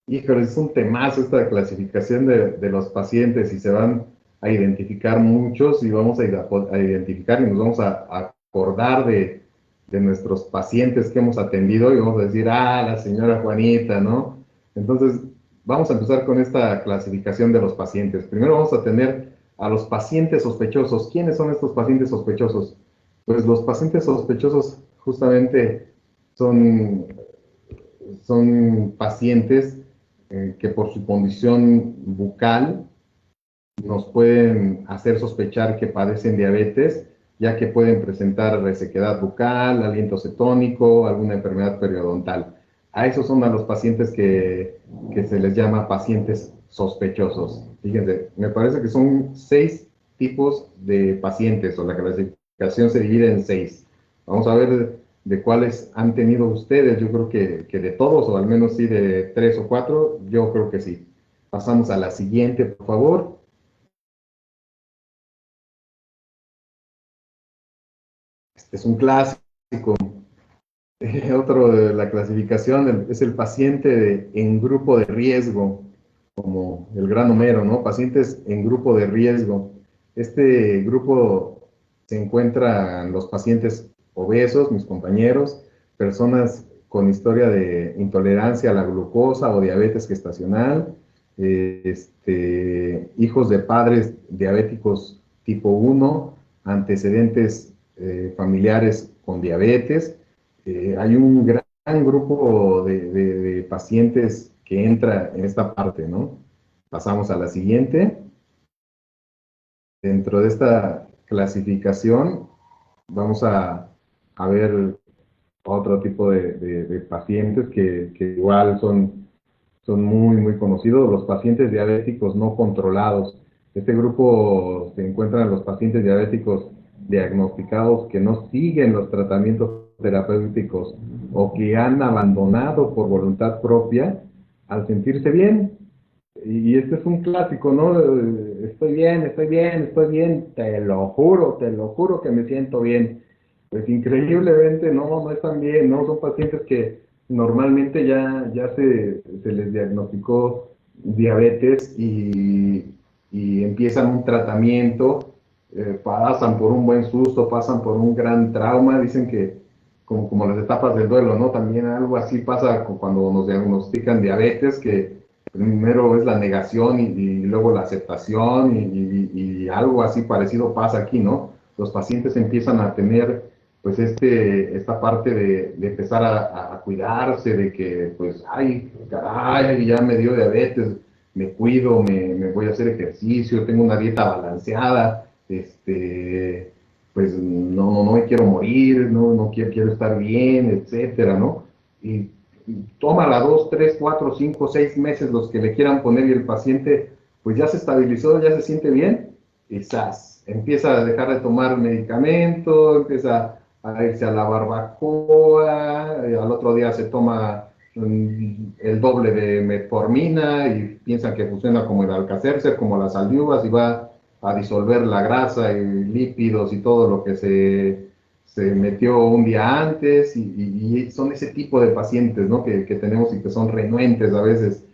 Speaker 1: Híjole, es un temazo esta clasificación de los pacientes y se van a identificar muchos y vamos a identificar y nos vamos a acordar de nuestros pacientes que hemos atendido y vamos a decir, ah, la señora Juanita, ¿no? Entonces, vamos a empezar con esta clasificación de los pacientes. Primero vamos a tener a los pacientes sospechosos. ¿Quiénes son estos pacientes sospechosos? Pues los pacientes sospechosos justamente son, son pacientes que por su condición bucal nos pueden hacer sospechar que padecen diabetes, ya que pueden presentar resequedad bucal, aliento cetónico, alguna enfermedad periodontal. A esos son a los pacientes que se les llama pacientes sospechosos. Fíjense, me parece que son 6 tipos de pacientes, o la clasificación se divide en 6. Vamos a ver de cuáles han tenido ustedes. Yo creo que de todos, o al menos sí de 3 o 4, yo creo que sí. Pasamos a la siguiente, por favor. Este es un clásico. Otro de la clasificación es el paciente en grupo de riesgo, como el gran Homero, ¿no? Pacientes en grupo de riesgo. Este grupo se encuentran los pacientes obesos, mis compañeros, personas con historia de intolerancia a la glucosa o diabetes gestacional, hijos de padres diabéticos tipo 1, antecedentes familiares con diabetes. Hay un gran grupo de pacientes que entra en esta parte, ¿no? Pasamos a la siguiente. dentro de esta clasificación vamos a ver otro tipo de pacientes que igual son muy conocidos, los pacientes diabéticos no controlados. Este grupo se encuentran los pacientes diabéticos diagnosticados que no siguen los tratamientos terapéuticos o que han abandonado por voluntad propia al sentirse bien. Y este es un clásico, ¿no? Estoy bien, estoy bien, estoy bien, te lo juro que me siento bien. Pues increíblemente no están bien, ¿no? Son pacientes que normalmente ya se les diagnosticó diabetes y empiezan un tratamiento, pasan por un buen susto, pasan por un gran trauma, dicen que como las etapas del duelo, ¿no? También algo así pasa cuando nos diagnostican diabetes, que primero es la negación y luego la aceptación y algo así parecido pasa aquí, ¿no? Los pacientes empiezan a tener pues esta parte de empezar a cuidarse, de que pues, ay, caray, ya me dio diabetes, me cuido, me voy a hacer ejercicio, tengo una dieta balanceada, pues no me quiero morir, no quiero estar bien, etcétera, ¿no? Y tómala 2, 3, 4, 5, 6 meses los que le quieran poner y el paciente pues ya se estabilizó, ya se siente bien, quizás empieza a dejar de tomar medicamento, empieza a irse a la barbacoa, al otro día se toma el doble de metformina y piensa que funciona como el Alka-Seltzer, como las aldiuvas y va a disolver la grasa y lípidos y todo lo que se metió un día antes y son ese tipo de pacientes, ¿no? que tenemos y que son renuentes a veces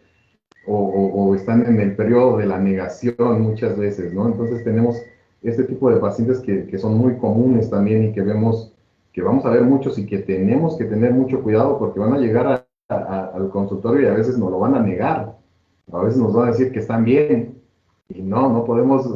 Speaker 1: o están en el periodo de la negación muchas veces, ¿no? Entonces tenemos este tipo de pacientes que son muy comunes también y que vemos, que vamos a ver muchos y que tenemos que tener mucho cuidado porque van a llegar al consultorio y a veces nos lo van a negar, a veces nos van a decir que están bien y no podemos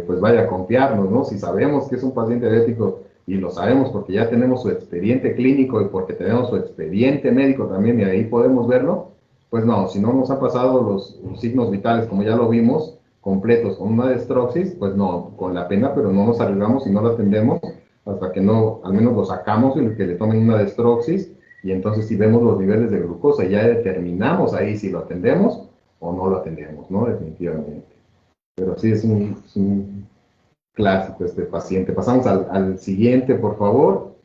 Speaker 1: pues vaya, confiarnos, ¿no? Si sabemos que es un paciente diabético y lo sabemos porque ya tenemos su expediente clínico y porque tenemos su expediente médico también y ahí podemos verlo, pues no, si no nos han pasado los signos vitales, como ya lo vimos, completos con una destroxis, pues no, con la pena, pero no nos arriesgamos y no lo atendemos hasta que no, al menos lo sacamos y que le tomen una destroxis y entonces si vemos los niveles de glucosa ya determinamos ahí si lo atendemos o no lo atendemos, ¿no? Definitivamente. Pero sí es un clásico este paciente. Pasamos al siguiente, por favor.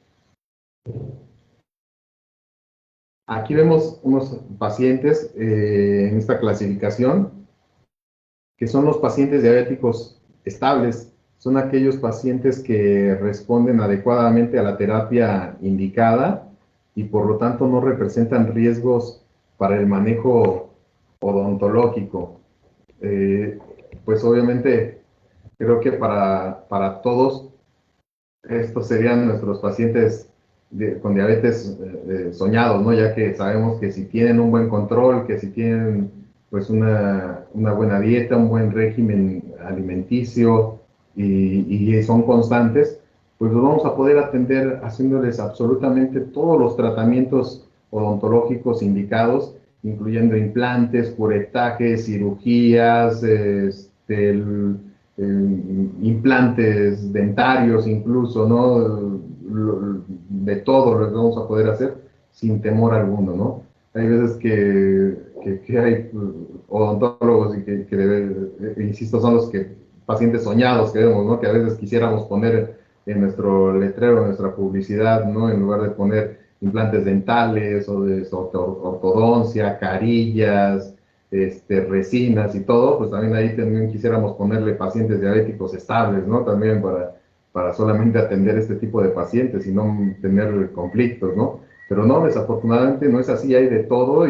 Speaker 1: Aquí vemos unos pacientes en esta clasificación que son los pacientes diabéticos estables. Son aquellos pacientes que responden adecuadamente a la terapia indicada y por lo tanto no representan riesgos para el manejo odontológico. Eh, pues obviamente creo que para todos estos serían nuestros pacientes con diabetes soñados, ¿no? Ya que sabemos que si tienen un buen control, que si tienen pues una buena dieta, un buen régimen alimenticio y son constantes, pues los vamos a poder atender haciéndoles absolutamente todos los tratamientos odontológicos indicados, incluyendo implantes, curetajes, cirugías, implantes dentarios incluso, ¿no? De todo lo que vamos a poder hacer sin temor alguno, ¿no? Hay veces que hay odontólogos y insisto, son los que pacientes soñados que vemos, ¿no? Que a veces quisiéramos poner en nuestro letrero, en nuestra publicidad, ¿no? En lugar de poner implantes dentales o de ortodoncia, carillas, resinas y todo, pues también ahí también quisiéramos ponerle pacientes diabéticos estables, ¿no? También para solamente atender este tipo de pacientes y no tener conflictos, ¿no? Pero no, desafortunadamente no es así, hay de todo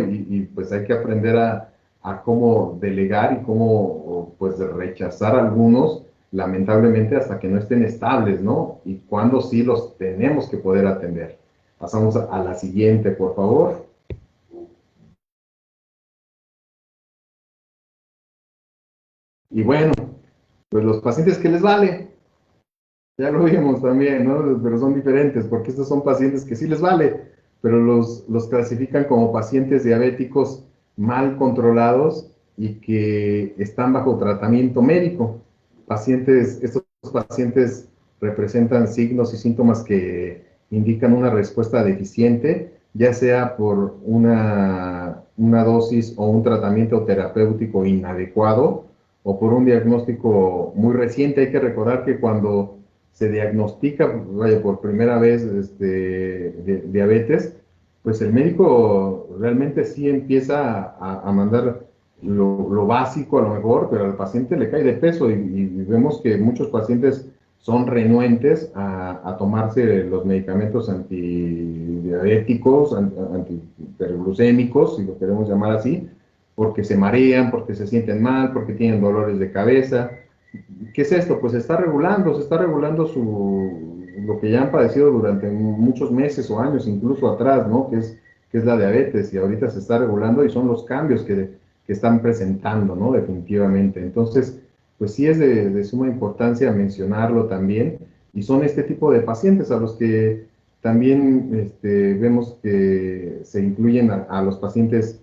Speaker 1: pues hay que aprender a cómo delegar y cómo pues rechazar algunos, lamentablemente hasta que no estén estables, ¿no? Y cuando sí los tenemos que poder atender. Pasamos a la siguiente, por favor. Y bueno, pues los pacientes que les vale, ya lo vimos también, ¿no? Pero son diferentes, porque estos son pacientes que sí les vale, pero los clasifican como pacientes diabéticos mal controlados y que están bajo tratamiento médico. Estos pacientes representan signos y síntomas que indican una respuesta deficiente, ya sea por una dosis o un tratamiento terapéutico inadecuado o por un diagnóstico muy reciente. Hay que recordar que cuando se diagnostica, vaya, por primera vez diabetes, pues el médico realmente sí empieza a mandar lo básico a lo mejor, pero al paciente le cae de peso y vemos que muchos pacientes son renuentes a tomarse los medicamentos antidiabéticos, antihiperglucémicos, si lo queremos llamar así, porque se marean, porque se sienten mal, porque tienen dolores de cabeza. ¿Qué es esto? Pues se está regulando lo que ya han padecido durante muchos meses o años, incluso atrás, ¿no? Que es la diabetes, y ahorita se está regulando y son los cambios que están presentando, ¿no? Definitivamente. Entonces, pues sí es de suma importancia mencionarlo también, y son este tipo de pacientes a los que también vemos que se incluyen a los pacientes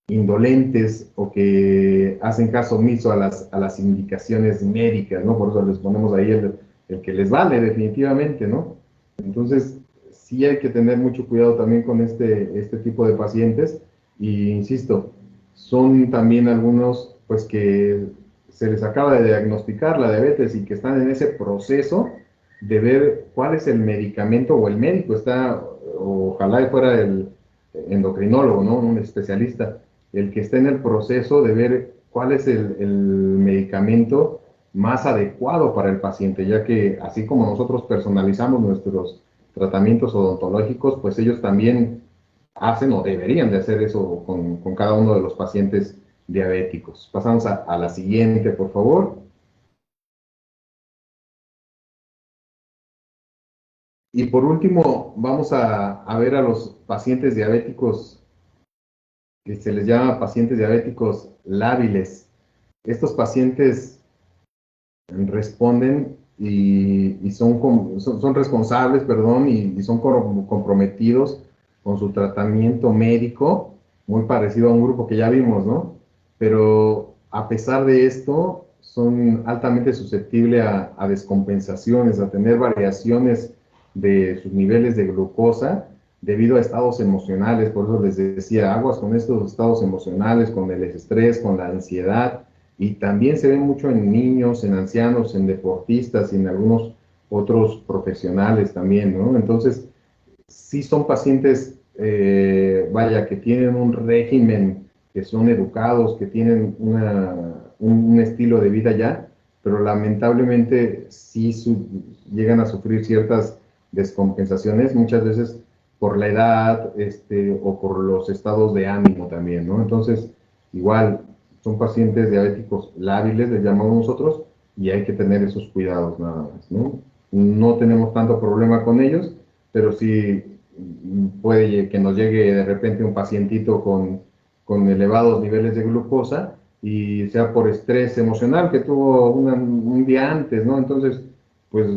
Speaker 1: indolentes o que hacen caso omiso a las indicaciones médicas, ¿no? Por eso les ponemos ahí el que les vale definitivamente, ¿no? Entonces, sí hay que tener mucho cuidado también con este tipo de pacientes, y insisto, son también algunos, pues, que se les acaba de diagnosticar la diabetes y que están en ese proceso de ver cuál es el medicamento, o el médico está, ojalá fuera el endocrinólogo, ¿no? Un especialista, el que está en el proceso de ver cuál es el medicamento más adecuado para el paciente, ya que así como nosotros personalizamos nuestros tratamientos odontológicos, pues ellos también hacen o deberían de hacer eso con cada uno de los pacientes diabéticos. Pasamos a la siguiente, por favor. Y por último, vamos a ver a los pacientes diabéticos, que se les llama pacientes diabéticos lábiles. Estos pacientes responden y son responsables, perdón, y son comprometidos con su tratamiento médico, muy parecido a un grupo que ya vimos, ¿no? Pero a pesar de esto, son altamente susceptibles a descompensaciones, a tener variaciones de sus niveles de glucosa debido a estados emocionales. Por eso les decía, aguas con estos estados emocionales, con el estrés, con la ansiedad, y también se ve mucho en niños, en ancianos, en deportistas y en algunos otros profesionales también, ¿no? Entonces, sí son pacientes, vaya, que tienen un régimen, que son educados, que tienen un estilo de vida ya, pero lamentablemente sí llegan a sufrir ciertas descompensaciones, muchas veces por la edad, o por los estados de ánimo también, ¿no? Entonces, igual, son pacientes diabéticos lábiles, les llamamos nosotros, y hay que tener esos cuidados nada más, ¿no? No tenemos tanto problema con ellos, pero sí puede que nos llegue de repente un pacientito con elevados niveles de glucosa, y sea por estrés emocional que tuvo un día antes, ¿no? Entonces, pues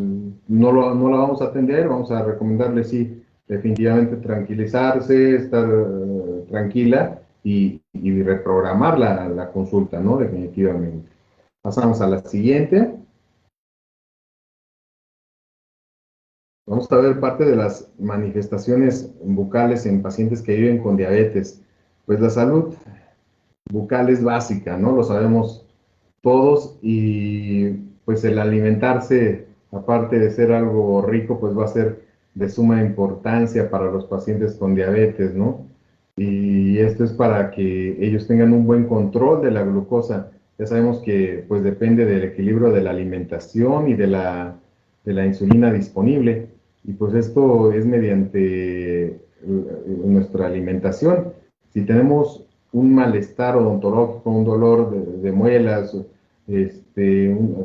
Speaker 1: no la vamos a atender, vamos a recomendarle, sí, definitivamente tranquilizarse, estar tranquila, y reprogramar la consulta, ¿no? Definitivamente. Pasamos a la siguiente. Vamos a ver parte de las manifestaciones bucales en pacientes que viven con diabetes. Pues la salud bucal es básica, ¿no? Lo sabemos todos, y pues el alimentarse, aparte de ser algo rico, pues va a ser de suma importancia para los pacientes con diabetes, ¿no? Y esto es para que ellos tengan un buen control de la glucosa. Ya sabemos que pues depende del equilibrio de la alimentación y de la insulina disponible, y pues esto es mediante nuestra alimentación. Si tenemos un malestar odontológico, un dolor de muelas,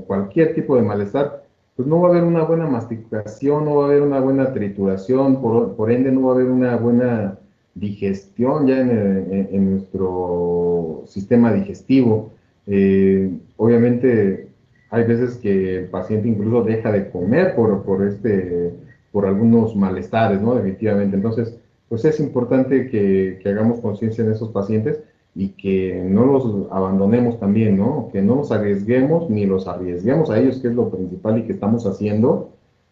Speaker 1: cualquier tipo de malestar, pues no va a haber una buena masticación, no va a haber una buena trituración, por ende no va a haber una buena digestión ya en nuestro sistema digestivo. Obviamente hay veces que el paciente incluso deja de comer por algunos malestares, ¿no? Definitivamente. Entonces, pues es importante que hagamos conciencia en esos pacientes, y que no los abandonemos también, ¿no? Que no nos arriesguemos ni los arriesguemos a ellos, que es lo principal y que estamos haciendo,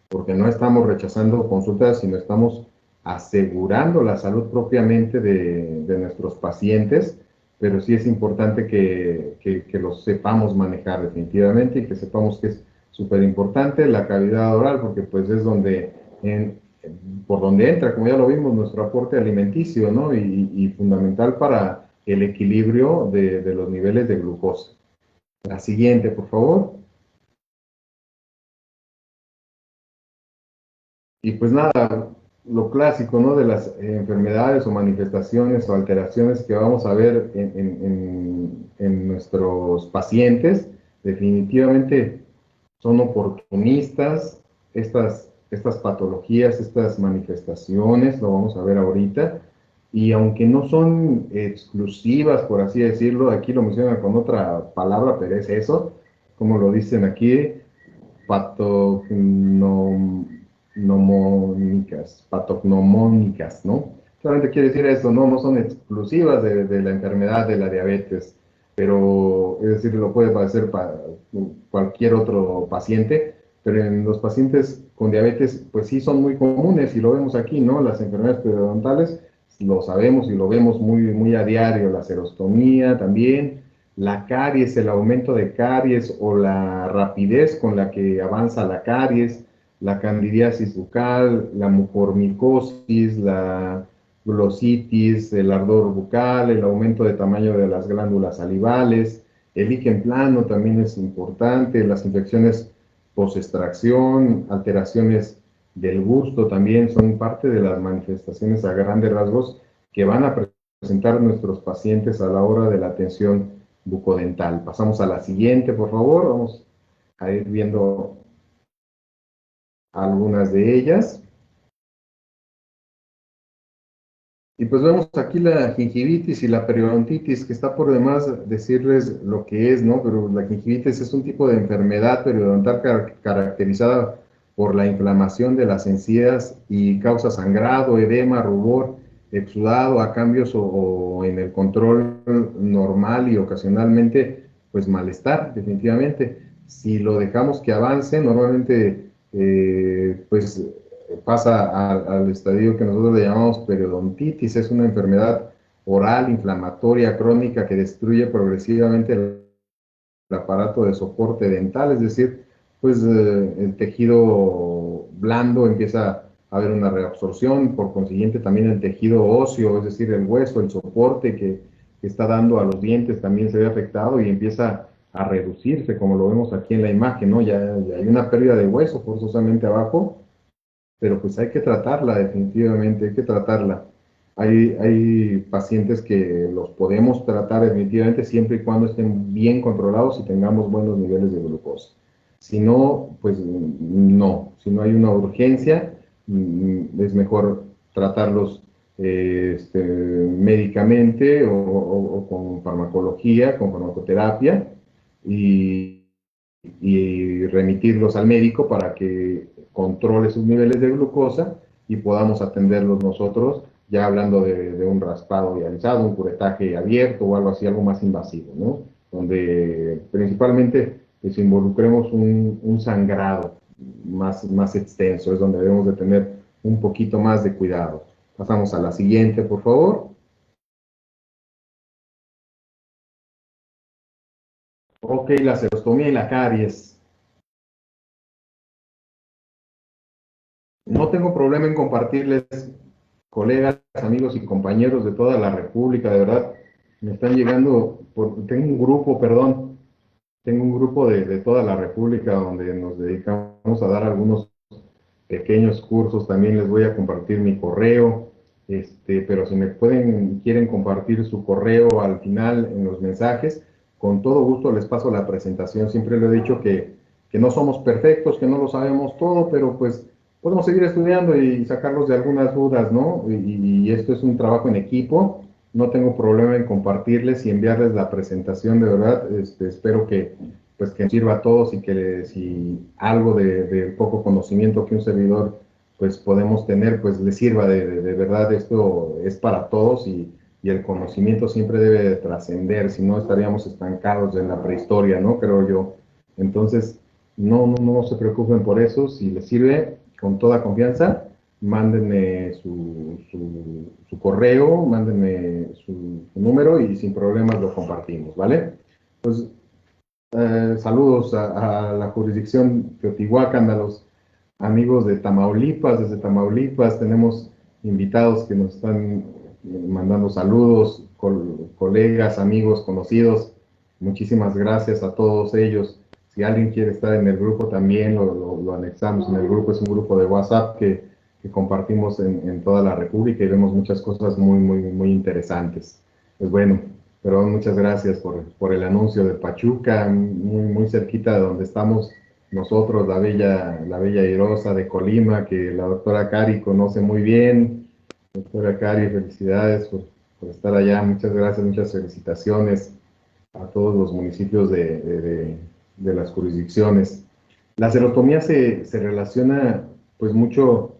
Speaker 1: porque no estamos rechazando consultas, sino estamos asegurando la salud propiamente de nuestros pacientes, pero sí es importante que los sepamos manejar definitivamente y que sepamos que es súper importante la cavidad oral, porque pues es donde, por donde entra, como ya lo vimos, nuestro aporte alimenticio, ¿no? Y fundamental para el equilibrio de los niveles de glucosa. La siguiente, por favor. Y pues nada, lo clásico, ¿no? De las enfermedades o manifestaciones o alteraciones que vamos a ver en nuestros pacientes, definitivamente son oportunistas estas patologías, estas manifestaciones, lo vamos a ver ahorita, y aunque no son exclusivas, por así decirlo, aquí lo mencionan con otra palabra, pero es eso, como lo dicen aquí, patognomónicas, ¿no? Solamente quiere decir eso, ¿no? No son exclusivas de la enfermedad de la diabetes, pero es decir, lo puede padecer para cualquier otro paciente, pero en los pacientes con diabetes, pues sí son muy comunes y lo vemos aquí, ¿no? Las enfermedades periodontales, lo sabemos y lo vemos muy, muy a diario, la serostomía también, la caries, el aumento de caries o la rapidez con la que avanza la caries, la candidiasis bucal, la mucormicosis, la glositis, el ardor bucal, el aumento de tamaño de las glándulas salivales, el líquen plano también es importante, las infecciones post-extracción, alteraciones del gusto también son parte de las manifestaciones a grandes rasgos que van a presentar nuestros pacientes a la hora de la atención bucodental. Pasamos a la siguiente, por favor. Vamos a ir viendo algunas de ellas. Y pues vemos aquí la gingivitis y la periodontitis, que está por demás decirles lo que es, ¿no? Pero la gingivitis es un tipo de enfermedad periodontal caracterizada por la inflamación de las encías y causa sangrado, edema, rubor, exudado a cambios o en el control normal y ocasionalmente, pues malestar, definitivamente. Si lo dejamos que avance, normalmente, pues pasa al estadio que nosotros le llamamos periodontitis. Es una enfermedad oral inflamatoria crónica que destruye progresivamente el aparato de soporte dental, es decir, pues el tejido blando empieza a haber una reabsorción, por consiguiente también el tejido óseo, es decir, el hueso, el soporte que está dando a los dientes también se ve afectado y empieza a reducirse, como lo vemos aquí en la imagen, ¿no? Ya hay una pérdida de hueso forzosamente abajo, pero pues hay que tratarla definitivamente, hay que tratarla. Hay pacientes que los podemos tratar definitivamente siempre y cuando estén bien controlados y tengamos buenos niveles de glucosa. Si no, pues no. Si no hay una urgencia, es mejor tratarlos médicamente o con farmacología, con farmacoterapia y remitirlos al médico para que controle sus niveles de glucosa y podamos atenderlos nosotros, ya hablando de un raspado dializado, un curetaje abierto o algo así, algo más invasivo, ¿no? Donde principalmente pues, involucremos un sangrado más extenso, es donde debemos de tener un poquito más de cuidado. Pasamos a la siguiente, por favor. Ok, la serostomía y la caries. No tengo problema en compartirles, colegas, amigos y compañeros de toda la República, de verdad, me están llegando, tengo un grupo, perdón, tengo un grupo de toda la República donde nos dedicamos a dar algunos pequeños cursos, también les voy a compartir mi correo, pero si me quieren compartir su correo al final en los mensajes, con todo gusto les paso la presentación. Siempre le he dicho que no somos perfectos, que no lo sabemos todo, pero pues podemos seguir estudiando y sacarlos de algunas dudas, ¿no? Y esto es un trabajo en equipo, no tengo problema en compartirles y enviarles la presentación, de verdad, espero que pues que nos sirva a todos y que si algo de poco conocimiento que un servidor pues podemos tener, pues les sirva de verdad, esto es para todos y y el conocimiento siempre debe de trascender, si no estaríamos estancados en la prehistoria, ¿no? Creo yo. Entonces, no se preocupen por eso, si les sirve, con toda confianza, mándenme su correo, mándenme su número y sin problemas lo compartimos, ¿vale? Pues saludos a la jurisdicción Teotihuacán, a los amigos de Tamaulipas. Desde Tamaulipas tenemos invitados que nos están mandando saludos, colegas, amigos, conocidos. Muchísimas gracias a todos ellos. Si alguien quiere estar en el grupo también lo anexamos en el grupo. Es un grupo de WhatsApp que compartimos en toda la República y vemos muchas cosas muy interesantes. Pues bueno, pero muchas gracias por el anuncio de Pachuca, muy cerquita de donde estamos nosotros, la bella Irosa de Colima, que la doctora Cari conoce muy bien. Doctora Cari, felicidades por estar allá. Muchas gracias, muchas felicitaciones a todos los municipios de las jurisdicciones. La serotomía se relaciona pues mucho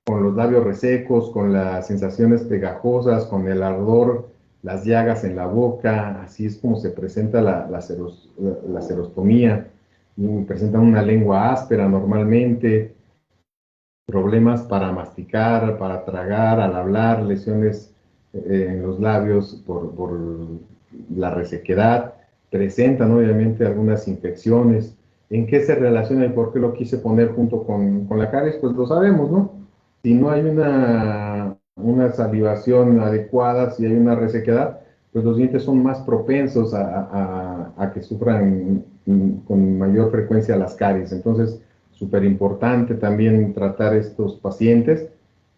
Speaker 1: con los labios resecos, con las sensaciones pegajosas, con el ardor, las llagas en la boca. Así es como se presenta la serostomía. Presentan una lengua áspera normalmente, problemas para masticar, para tragar, al hablar, lesiones en los labios por la resequedad, presentan obviamente algunas infecciones. ¿En qué se relaciona y por qué lo quise poner junto con la caries? Pues lo sabemos, ¿no? Si no hay una salivación adecuada, si hay una resequedad, pues los dientes son más propensos a que sufran con mayor frecuencia las caries. Entonces, súper importante también tratar estos pacientes,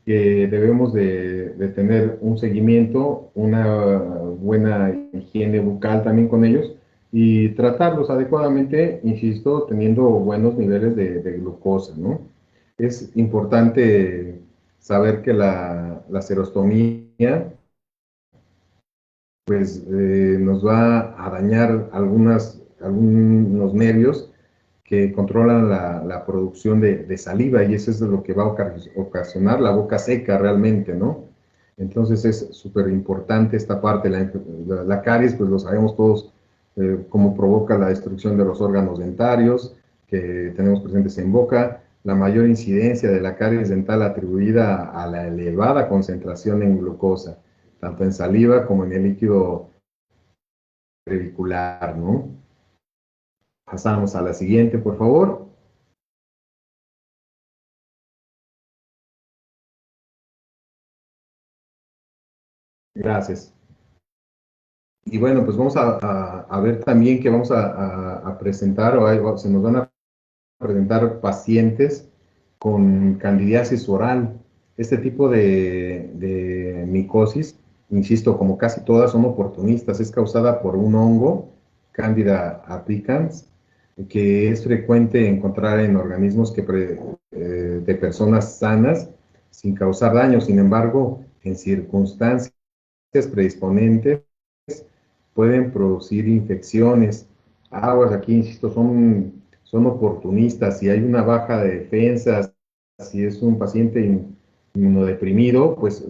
Speaker 1: que debemos de tener un seguimiento, una buena higiene bucal también con ellos y tratarlos adecuadamente, insisto, teniendo buenos niveles de glucosa, ¿no? Es importante saber que la serostomía pues nos va a dañar algunos nervios que controlan la producción de saliva, y eso es lo que va a ocasionar la boca seca realmente, ¿no? Entonces es súper importante esta parte. La caries, pues lo sabemos todos, cómo provoca la destrucción de los órganos dentarios que tenemos presentes en boca. La mayor incidencia de la caries dental atribuida a la elevada concentración en glucosa, tanto en saliva como en el líquido crevicular, ¿no? Pasamos a la siguiente, por favor. Gracias. Y bueno, pues vamos a ver también que vamos a presentar, se nos van a presentar pacientes con candidiasis oral. Este tipo de micosis, insisto, como casi todas son oportunistas, es causada por un hongo, Candida albicans, que es frecuente encontrar en organismos de personas sanas sin causar daño. Sin embargo, en circunstancias predisponentes pueden producir infecciones. Aguas aquí, insisto, son oportunistas. Si hay una baja de defensas, si es un paciente inmunodeprimido, pues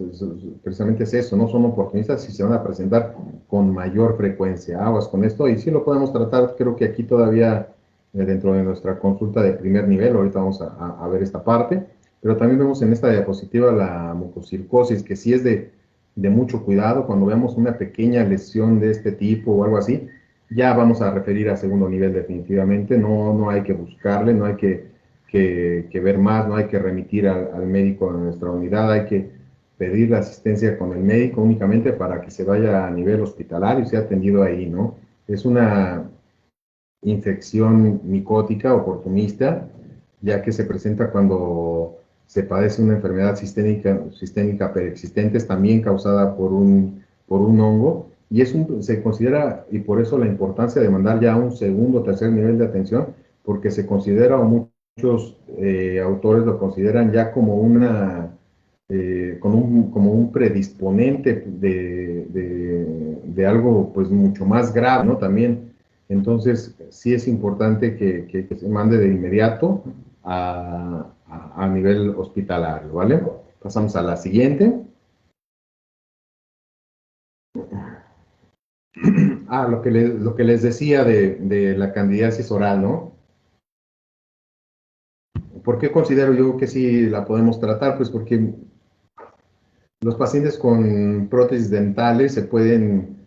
Speaker 1: precisamente es eso, no son oportunistas y se van a presentar con mayor frecuencia. Aguas con esto, y sí lo podemos tratar, creo que aquí todavía dentro de nuestra consulta de primer nivel, ahorita vamos a ver esta parte, pero también vemos en esta diapositiva la mucocircosis, que sí es de mucho cuidado. Cuando veamos una pequeña lesión de este tipo o algo así, ya vamos a referir a segundo nivel definitivamente. No hay que buscarle, no hay que ver más, no hay que remitir al médico de nuestra unidad, hay que pedir la asistencia con el médico únicamente para que se vaya a nivel hospitalario y sea atendido ahí, ¿no? Es una infección micótica oportunista, ya que se presenta cuando se padece una enfermedad sistémica preexistente, es también causada por un hongo, y se considera, y por eso la importancia de mandar ya a un segundo o tercer nivel de atención, porque se considera, o muchos autores lo consideran ya como como un predisponente de algo pues mucho más grave, ¿no? También. Entonces, sí es importante que se mande de inmediato a nivel hospitalario, ¿vale? Pasamos a la siguiente. lo que les decía de la candidiasis oral, ¿no? ¿Por qué considero yo que sí la podemos tratar? Pues porque los pacientes con prótesis dentales se pueden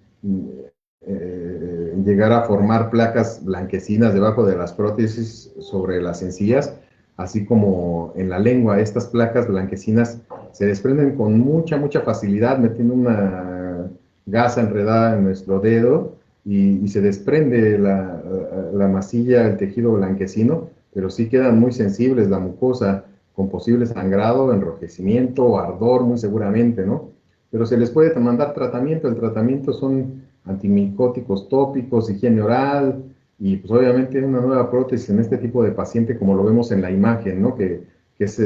Speaker 1: llegar a formar placas blanquecinas debajo de las prótesis sobre las encías, así como en la lengua. Estas placas blanquecinas se desprenden con mucha facilidad, metiendo una gasa enredada en nuestro dedo y se desprende la masilla, el tejido blanquecino, pero sí quedan muy sensibles la mucosa, con posible sangrado, enrojecimiento, ardor, muy seguramente, ¿no? Pero se les puede mandar tratamiento. El tratamiento son antimicóticos tópicos, higiene oral, y pues obviamente una nueva prótesis en este tipo de paciente, como lo vemos en la imagen, ¿no? Que es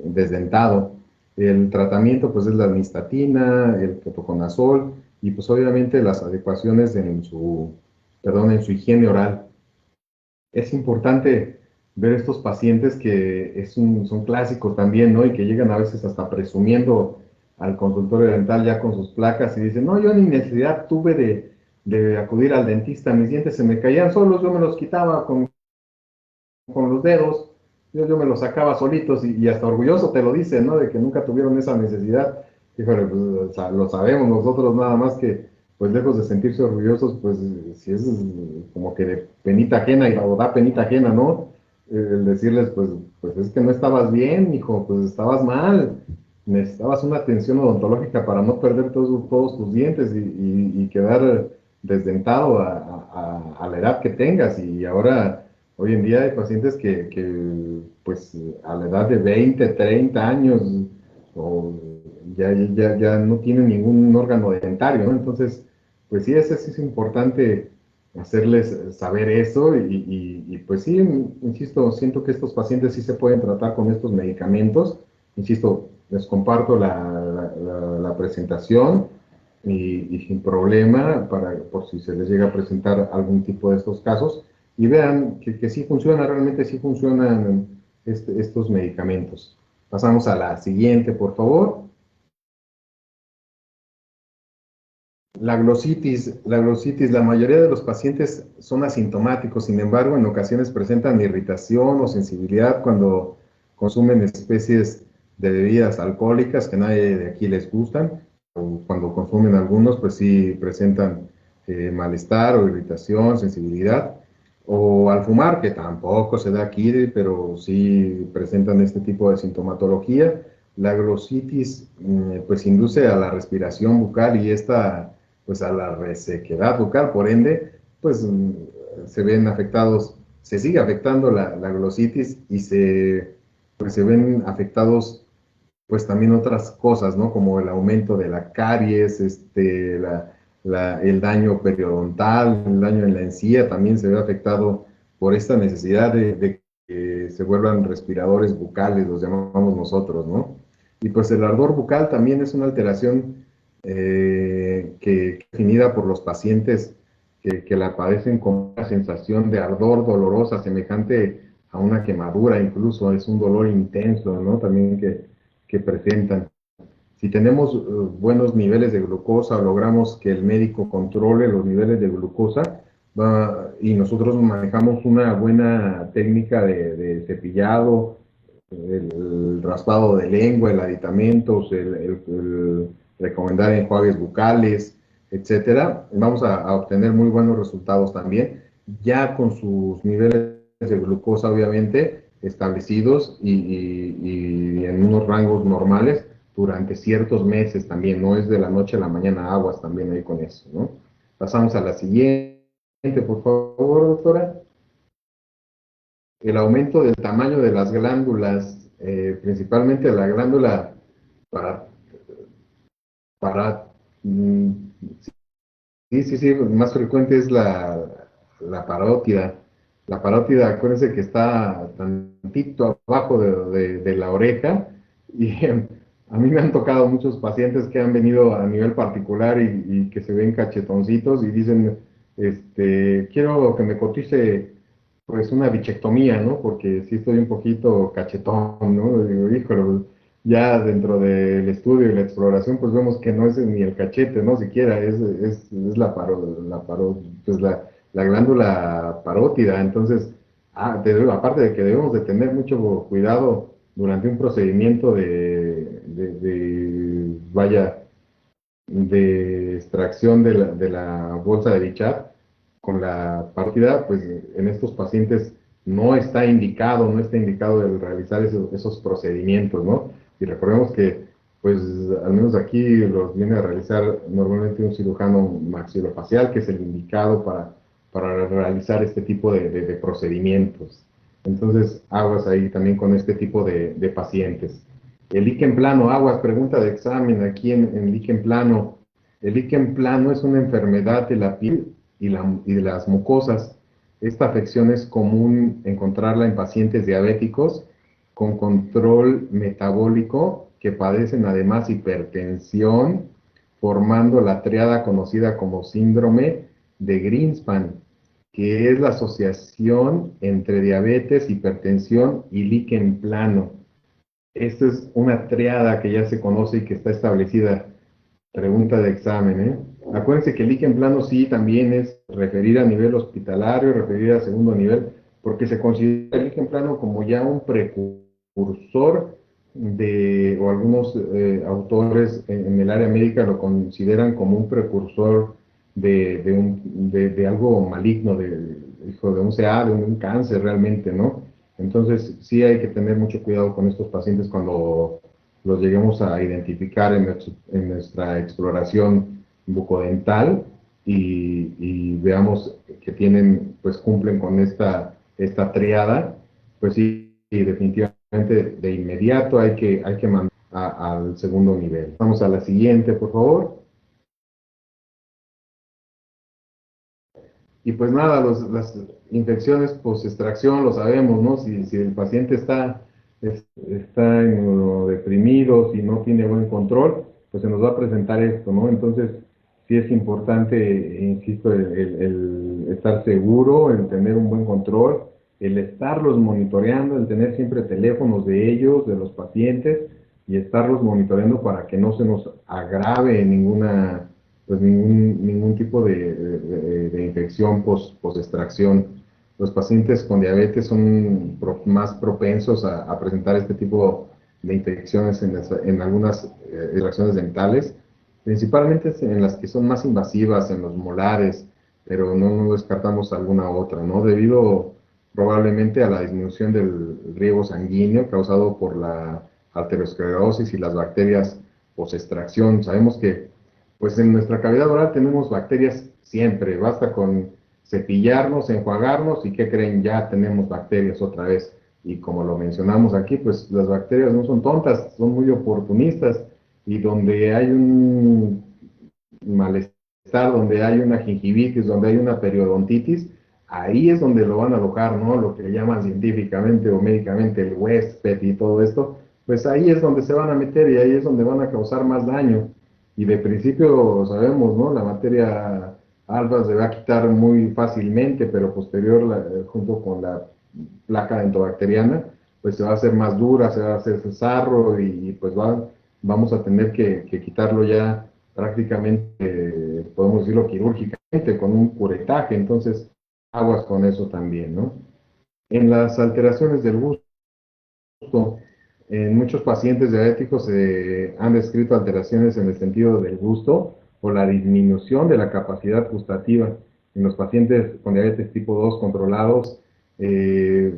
Speaker 1: desdentado. El tratamiento pues es la nistatina, el ketoconazol, y pues obviamente las adecuaciones en su higiene oral. Es importante ver estos pacientes que son clásicos también, ¿no? Y que llegan a veces hasta presumiendo al consultorio dental ya con sus placas y dicen, no, yo ni necesidad tuve de acudir al dentista, mis dientes se me caían solos, yo me los quitaba con los dedos, yo me los sacaba solitos y hasta orgulloso te lo dicen, ¿no? De que nunca tuvieron esa necesidad. Híjole, pues, o sea, lo sabemos nosotros nada más que, pues lejos de sentirse orgullosos, pues si es como que de penita ajena o da penita ajena, ¿no? El decirles, pues es que no estabas bien, hijo, pues estabas mal, necesitabas una atención odontológica para no perder todos tus dientes y quedar desdentado a la edad que tengas. Y ahora, hoy en día hay pacientes pues a la edad de 20, 30 años, o ya no tienen ningún órgano dentario, ¿no? Entonces, pues sí, sí es importante hacerles saber eso y pues sí, insisto, siento que estos pacientes sí se pueden tratar con estos medicamentos. Insisto, les comparto la presentación y sin problema por si se les llega a presentar algún tipo de estos casos y vean que sí funciona, realmente sí funcionan estos medicamentos. Pasamos a la siguiente, por favor. La mayoría de los pacientes son asintomáticos, sin embargo, en ocasiones presentan irritación o sensibilidad cuando consumen especies de bebidas alcohólicas que nadie de aquí les gustan, o cuando consumen algunos, pues sí presentan malestar o irritación, sensibilidad, o al fumar, que tampoco se da aquí, pero sí presentan este tipo de sintomatología. La glositis, pues induce a la respiración bucal y esta pues a la resequedad bucal, por ende, pues se ven afectados, se sigue afectando la glositis y pues, se ven afectados pues también otras cosas, ¿no? Como el aumento de la caries, el daño periodontal, el daño en la encía, también se ve afectado por esta necesidad de que se vuelvan respiradores bucales, los llamamos nosotros, ¿no? Y pues el ardor bucal también es una alteración definida por los pacientes que la padecen con una sensación de ardor dolorosa, semejante a una quemadura, incluso es un dolor intenso, ¿no? También que presentan. Si tenemos buenos niveles de glucosa o logramos que el médico controle los niveles de glucosa y nosotros manejamos una buena técnica de cepillado, el raspado de lengua, el aditamentos, el recomendar enjuagues bucales, etcétera, vamos a obtener muy buenos resultados también, ya con sus niveles de glucosa obviamente establecidos y en unos rangos normales durante ciertos meses también, no es de la noche a la mañana, aguas también ahí con eso, ¿no? Pasamos a la siguiente, por favor, doctora. El aumento del tamaño de las glándulas, principalmente la glándula para, para mm, sí, más frecuente es la parótida. La parótida, acuérdense que está tantito abajo de la oreja y a mí me han tocado muchos pacientes que han venido a nivel particular y que se ven cachetoncitos y dicen, quiero que me cotice pues una bichectomía, ¿no? Porque sí estoy un poquito cachetón, ¿no? Digo, híjole, ya dentro del estudio y la exploración, pues vemos que no es ni el cachete, ¿no? Siquiera es pues la glándula parótida. Entonces, aparte de que debemos de tener mucho cuidado durante un procedimiento vaya, de extracción de la bolsa de Bichat con la partida, pues en estos pacientes no está indicado el realizar esos procedimientos, ¿no? Y recordemos que, pues, al menos aquí los viene a realizar normalmente un cirujano maxilofacial, que es el indicado para realizar este tipo de procedimientos. Entonces, aguas ahí también con este tipo de pacientes. El líquen plano, aguas, pregunta de examen aquí en líquen plano. El líquen plano es una enfermedad de la piel y de las mucosas. Esta afección es común encontrarla en pacientes diabéticos con control metabólico que padecen además hipertensión, formando la triada conocida como síndrome de Greenspan, que es la asociación entre diabetes, hipertensión y líquen plano. Esta es una triada que ya se conoce y que está establecida. Pregunta de examen, ¿eh? Acuérdense que el líquen plano sí también es referir a nivel hospitalario, referir a segundo nivel, porque se considera el líquen plano como ya un precursor o algunos autores en el área médica lo consideran como un precursor de algo maligno, de un CA, de un cáncer realmente, ¿no? Entonces sí hay que tener mucho cuidado con estos pacientes cuando los lleguemos a identificar en nuestra exploración bucodental y veamos que tienen, pues cumplen con esta triada, pues sí, y definitivamente de inmediato hay que mandar al segundo nivel. Vamos a la siguiente, por favor. Y pues nada, las infecciones post-extracción lo sabemos, ¿no? Si el paciente está inmunodeprimido, si no tiene buen control, pues se nos va a presentar esto, ¿no? Entonces, sí es importante, insisto, el estar seguro, el tener un buen control, el estarlos monitoreando, el tener siempre teléfonos de ellos, de los pacientes, y estarlos monitoreando para que no se nos agrave ningún tipo de infección post-extracción. Los pacientes con diabetes son más propensos a presentar este tipo de infecciones en algunas extracciones dentales, principalmente en las que son más invasivas, en los molares, pero no descartamos alguna otra, ¿no? Debido probablemente a la disminución del riego sanguíneo causado por la arteriosclerosis y las bacterias post-extracción. Sabemos que pues en nuestra cavidad oral tenemos bacterias siempre, basta con cepillarnos, enjuagarnos y ¿qué creen? Ya tenemos bacterias otra vez. Y como lo mencionamos aquí, pues las bacterias no son tontas, son muy oportunistas y donde hay un malestar, donde hay una gingivitis, donde hay una periodontitis, ahí es donde lo van a alojar, ¿no? Lo que llaman científicamente o médicamente el huésped y todo esto, pues ahí es donde se van a meter y ahí es donde van a causar más daño. Y de principio sabemos, ¿no? La materia alfa se va a quitar muy fácilmente, pero posterior, junto con la placa dentobacteriana, pues se va a hacer más dura, se va a hacer sarro y pues vamos a tener que quitarlo ya prácticamente, podemos decirlo quirúrgicamente, con un curetaje. Entonces, aguas con eso también, ¿no? En las alteraciones del gusto, en muchos pacientes diabéticos se han descrito alteraciones en el sentido del gusto o la disminución de la capacidad gustativa. En los pacientes con diabetes tipo 2 controlados, eh,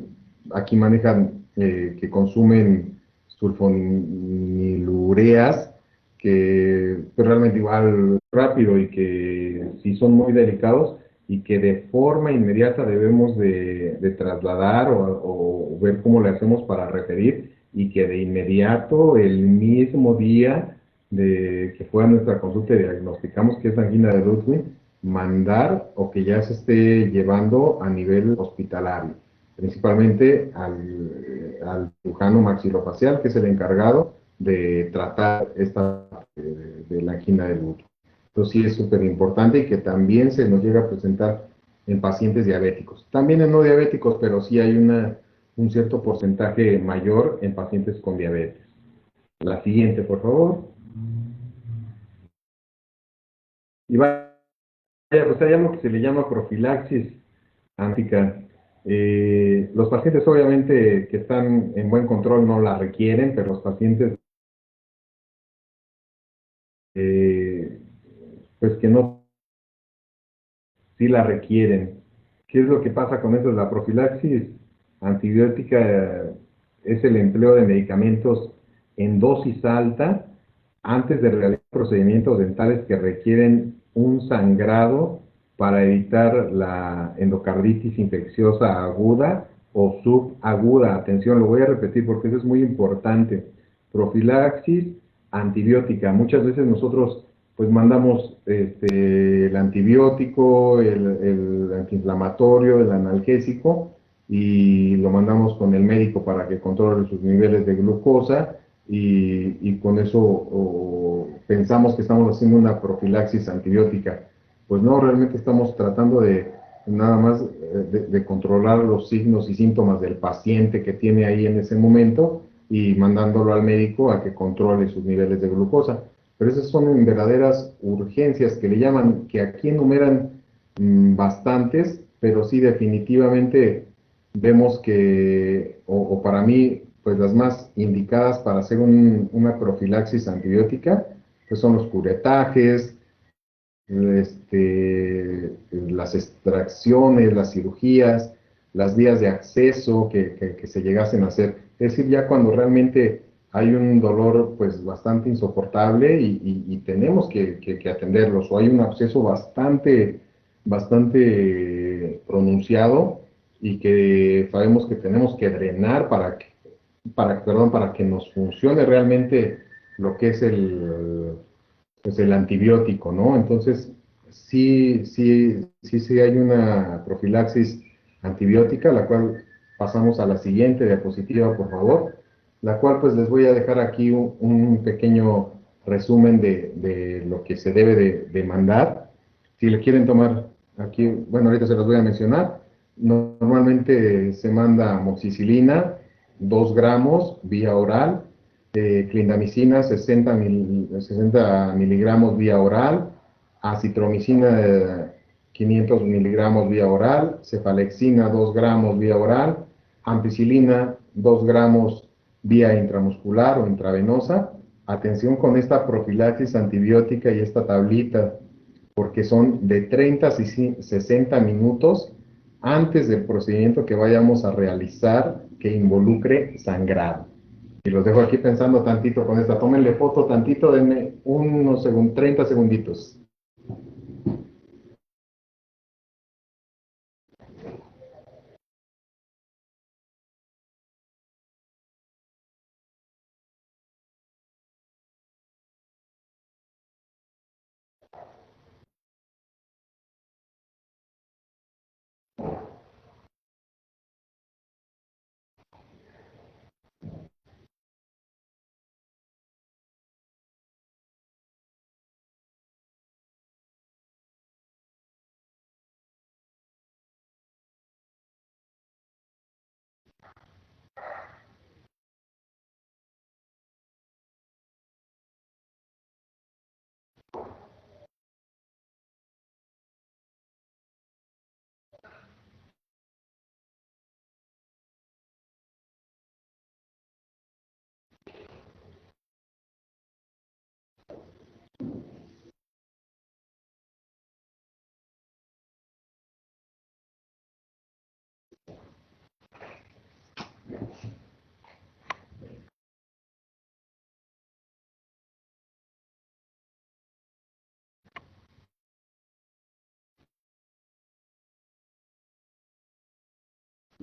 Speaker 1: aquí manejan que consumen sulfonilureas, que pues, realmente igual rápido y que sí son muy delicados y que de forma inmediata debemos de trasladar o ver cómo le hacemos para referir y que de inmediato, el mismo día de que fue a nuestra consulta y diagnosticamos que es angina de Ludwig, mandar o que ya se esté llevando a nivel hospitalario, principalmente al cirujano maxilofacial, que es el encargado de tratar esta de la angina de Ludwig. Entonces sí es súper importante y que también se nos llega a presentar en pacientes diabéticos. También en no diabéticos, pero sí hay un cierto porcentaje mayor en pacientes con diabetes. La siguiente, por favor. Y vaya, pues hay algo que se le llama profilaxis antica. Los pacientes obviamente que están en buen control no la requieren, pero los pacientes eh, pues que no, sí la requieren. ¿Qué es lo que pasa con eso? La profilaxis antibiótica es el empleo de medicamentos en dosis alta antes de realizar procedimientos dentales que requieren un sangrado para evitar la endocarditis infecciosa aguda o subaguda. Atención, lo voy a repetir porque eso es muy importante. Profilaxis antibiótica. Muchas veces nosotros pues mandamos el antibiótico, el antiinflamatorio, el analgésico y lo mandamos con el médico para que controle sus niveles de glucosa y con eso pensamos que estamos haciendo una profilaxis antibiótica. Pues no, realmente estamos tratando de nada más de controlar los signos y síntomas del paciente que tiene ahí en ese momento y mandándolo al médico a que controle sus niveles de glucosa. Pero esas son verdaderas urgencias que le llaman, que aquí enumeran bastantes, pero sí definitivamente vemos que, o para mí, pues las más indicadas para hacer una profilaxis antibiótica, pues son los curetajes, las extracciones, las cirugías, las vías de acceso que se llegasen a hacer. Es decir, ya cuando realmente hay un dolor pues bastante insoportable y tenemos que atenderlos, o hay un absceso bastante pronunciado y que sabemos que tenemos que drenar para que nos funcione realmente lo que es pues el antibiótico, ¿no? Entonces, sí hay una profilaxis antibiótica, la cual pasamos a la siguiente diapositiva, por favor, la cual pues les voy a dejar aquí un pequeño resumen de lo que se debe de mandar. Si le quieren tomar aquí, bueno, ahorita se los voy a mencionar. Normalmente se manda amoxicilina, 2 gramos vía oral, clindamicina 60 miligramos vía oral, acitromicina 500 miligramos vía oral, cefalexina 2 gramos vía oral, ampicilina 2 gramos vía intramuscular o intravenosa. Atención con esta profilaxis antibiótica y esta tablita, porque son de 30 a 60 minutos antes del procedimiento que vayamos a realizar que involucre sangrado. Y los dejo aquí pensando tantito con esta. Tómenle foto tantito, denme unos 30 segunditos.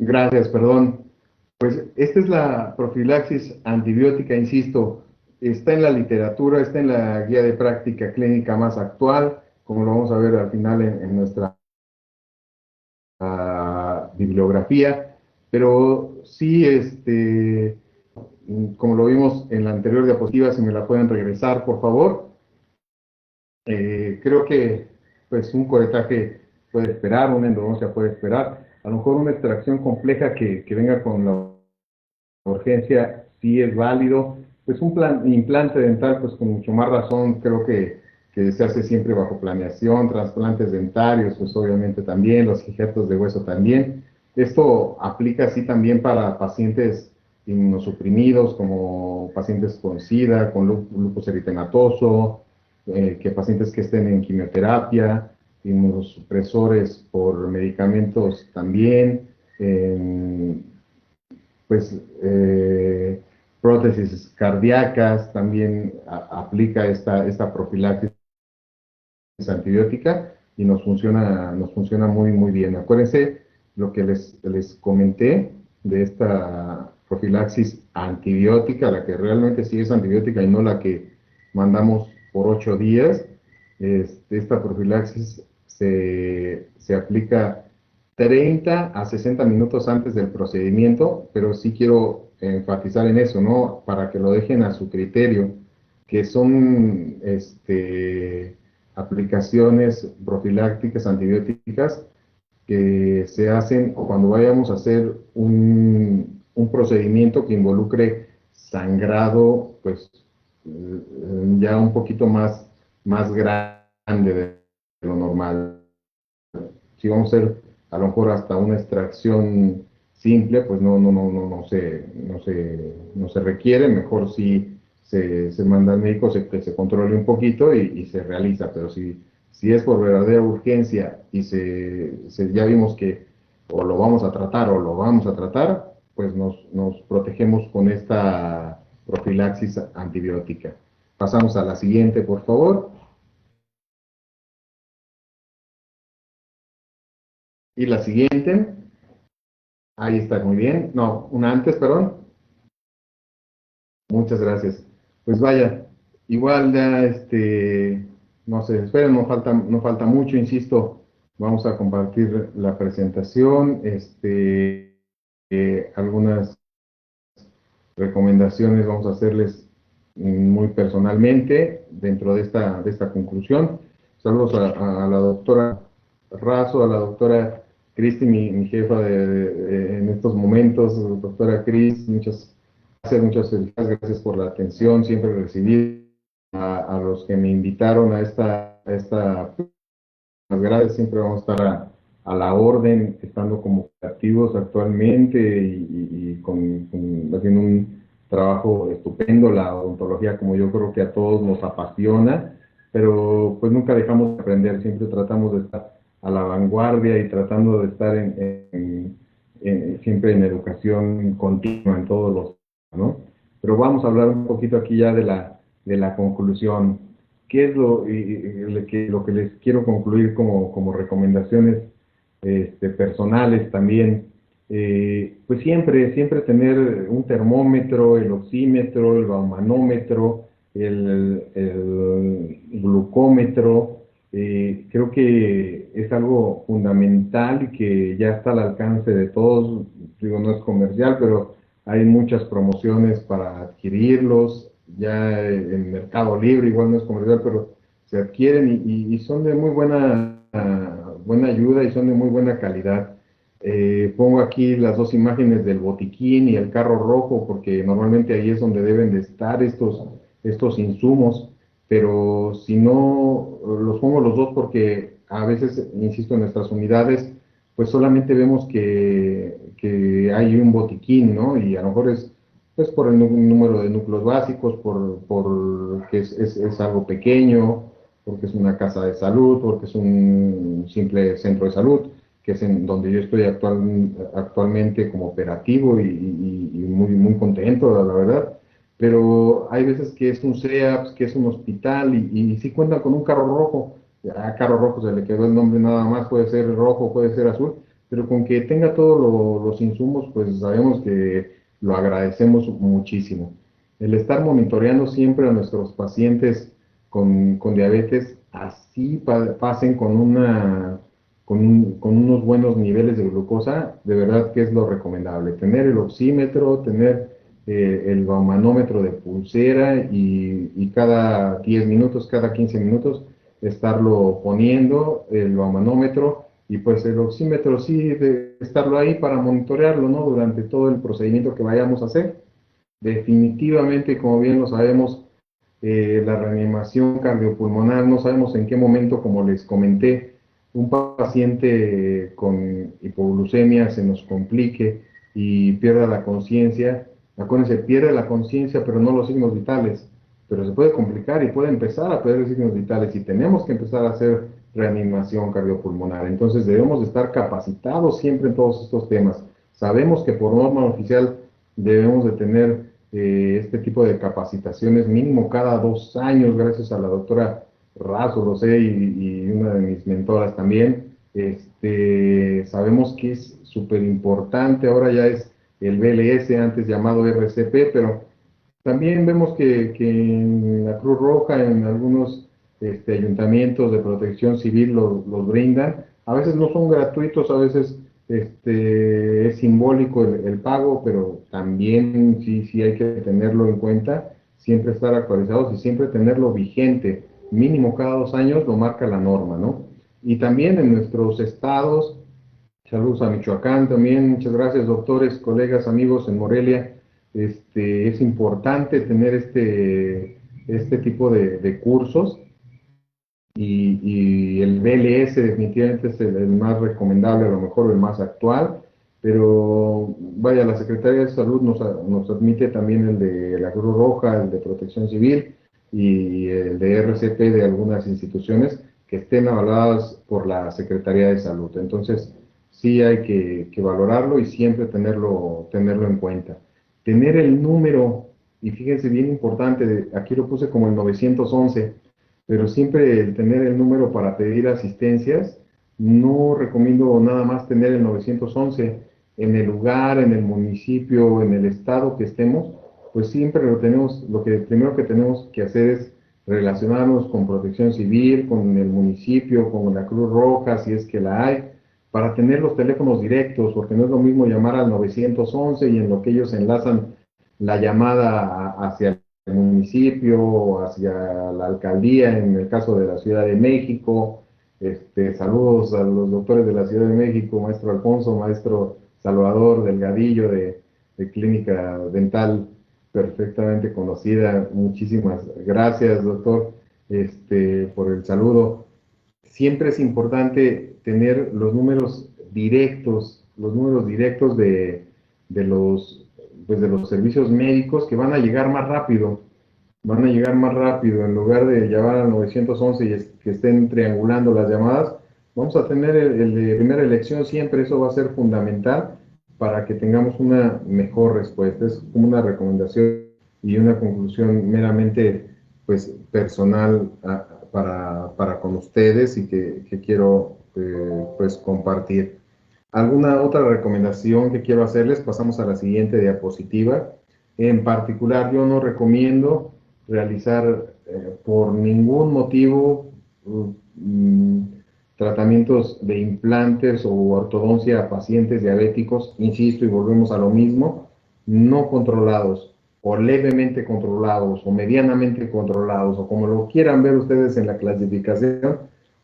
Speaker 1: Gracias, perdón. Pues esta es la profilaxis antibiótica, insisto, está en la literatura, está en la guía de práctica clínica más actual, como lo vamos a ver al final en nuestra bibliografía, pero sí, como lo vimos en la anterior diapositiva, si me la pueden regresar, por favor. Creo que pues un coretaje puede esperar, una endodoncia puede esperar, a lo mejor una extracción compleja que venga con la urgencia sí es válido, pues un implante dental, pues con mucho más razón, creo que se hace siempre bajo planeación, trasplantes dentarios, pues obviamente también, los injertos de hueso también. Esto aplica así también para pacientes inmunosuprimidos, como pacientes con SIDA, con lupus eritematoso, que pacientes que estén en quimioterapia, inmunosupresores por medicamentos también, pues prótesis cardíacas, también aplica esta profilaxis antibiótica y nos funciona muy, muy bien. Acuérdense lo que les comenté de esta profilaxis antibiótica, la que realmente sí es antibiótica y no la que mandamos por 8 días. Esta profilaxis se aplica 30 a 60 minutos antes del procedimiento, pero sí quiero enfatizar en eso, ¿no? Para que lo dejen a su criterio, que son aplicaciones profilácticas antibióticas que se hacen cuando vayamos a hacer un procedimiento que involucre sangrado, pues ya un poquito más grande de lo normal. Si vamos a hacer a lo mejor hasta una extracción simple, pues no se requiere, mejor si se manda al médico que se controle un poquito y se realiza, pero si es por verdadera urgencia y ya vimos que o lo vamos a tratar o lo vamos a tratar, pues nos protegemos con esta profilaxis antibiótica. Pasamos a la siguiente, por favor. Y la siguiente. Ahí está, muy bien. No, una antes, perdón. Muchas gracias. Pues vaya, igual ya, no se esperen, no falta mucho, insisto, vamos a compartir la presentación, algunas recomendaciones vamos a hacerles muy personalmente dentro de esta conclusión. Saludos a la doctora Razo, a la doctora Cristi, mi jefa en estos momentos. Doctora Cris, muchas felicidades, gracias por la atención siempre recibida, a los que me invitaron a esta gracias, siempre vamos a estar a la orden, estando como activos actualmente haciendo un trabajo estupendo, la odontología, como yo creo que a todos nos apasiona, pero pues nunca dejamos de aprender, siempre tratamos de estar a la vanguardia y tratando de estar siempre en educación continua en todos los, ¿no? Pero vamos a hablar un poquito aquí ya de la conclusión. ¿Qué es lo que les quiero concluir como recomendaciones personales también? Pues siempre tener un termómetro, el oxímetro, el baumanómetro, el glucómetro. Creo que es algo fundamental y que ya está al alcance de todos. Digo, no es comercial, pero hay muchas promociones para adquirirlos ya en Mercado Libre, igual no es comercial, pero se adquieren y son de muy buena ayuda y son de muy buena calidad. Pongo aquí las dos imágenes del botiquín y el carro rojo, porque normalmente ahí es donde deben de estar estos insumos, pero si no, los pongo los dos porque a veces, insisto, en nuestras unidades, pues solamente vemos que hay un botiquín, ¿no? Y a lo mejor es pues por el número de núcleos básicos, porque es algo pequeño, porque es una casa de salud, porque es un simple centro de salud, que es en donde yo estoy actualmente como operativo y muy contento, la verdad. Pero hay veces que es un CEAPS, que es un hospital y sí cuentan con un carro rojo. A carro rojo se le quedó el nombre nada más, puede ser rojo, puede ser azul, pero con que tenga todos los insumos, pues sabemos que lo agradecemos muchísimo. El estar monitoreando siempre a nuestros pacientes con diabetes, así pasen con unos buenos niveles de glucosa, de verdad que es lo recomendable. Tener el oxímetro, tener el baumanómetro de pulsera y cada 10 minutos, cada 15 minutos, estarlo poniendo, el baumanómetro, y pues el oxímetro sí, de estarlo ahí para monitorearlo, ¿no? Durante todo el procedimiento que vayamos a hacer. Definitivamente, como bien lo sabemos, la reanimación cardiopulmonar, no sabemos en qué momento, como les comenté, un paciente con hipoglucemia se nos complique y pierda la conciencia. Acuérdense, pierde la conciencia, pero no los signos vitales. Pero se puede complicar y puede empezar a perder signos vitales y tenemos que empezar a hacer reanimación cardiopulmonar. Entonces debemos de estar capacitados siempre en todos estos temas. Sabemos que por norma oficial debemos de tener este tipo de capacitaciones mínimo cada 2 años, gracias a la doctora Razo, lo sé, y una de mis mentoras también. Sabemos que es súper importante, ahora ya es el BLS, antes llamado RCP, pero también vemos que en la Cruz Roja, en algunos ayuntamientos de protección civil los brindan. A veces no son gratuitos, a veces es simbólico el pago, pero también sí hay que tenerlo en cuenta, siempre estar actualizados y siempre tenerlo vigente. Mínimo cada 2 años lo marca la norma, ¿no? Y también en nuestros estados, saludos a Michoacán también, muchas gracias doctores, colegas, amigos en Morelia. Es importante tener este tipo de cursos y el BLS definitivamente es el más recomendable, a lo mejor el más actual, pero vaya, la Secretaría de Salud nos admite también el de la Cruz Roja, el de Protección Civil y el de RCP de algunas instituciones que estén avaladas por la Secretaría de Salud. Entonces, sí hay que valorarlo y siempre tenerlo en cuenta. Tener el número, y fíjense bien importante, aquí lo puse como el 911, pero siempre el tener el número para pedir asistencias, no recomiendo nada más tener el 911 en el lugar, en el municipio, en el estado que estemos, pues siempre lo tenemos, lo que primero que tenemos que hacer es relacionarnos con Protección Civil, con el municipio, con la Cruz Roja, si es que la hay, para tener los teléfonos directos, porque no es lo mismo llamar al 911 y en lo que ellos enlazan la llamada hacia el municipio, hacia la alcaldía, en el caso de la Ciudad de México. Saludos a los doctores de la Ciudad de México, maestro Alfonso, maestro Salvador Delgadillo de Clínica Dental perfectamente conocida. Muchísimas gracias, doctor, por el saludo. Siempre es importante tener los números directos de los servicios médicos que van a llegar más rápido, en lugar de llamar al 911 y que estén triangulando las llamadas, vamos a tener el de primera elección siempre, eso va a ser fundamental para que tengamos una mejor respuesta. Es como una recomendación y una conclusión meramente pues personal para con ustedes y que quiero pues compartir. ¿Alguna otra recomendación que quiero hacerles? Pasamos a la siguiente diapositiva. En particular, yo no recomiendo realizar por ningún motivo mm, tratamientos de implantes o ortodoncia a pacientes diabéticos, insisto, y volvemos a lo mismo, no controlados o levemente controlados o medianamente controlados o como lo quieran ver ustedes en la clasificación,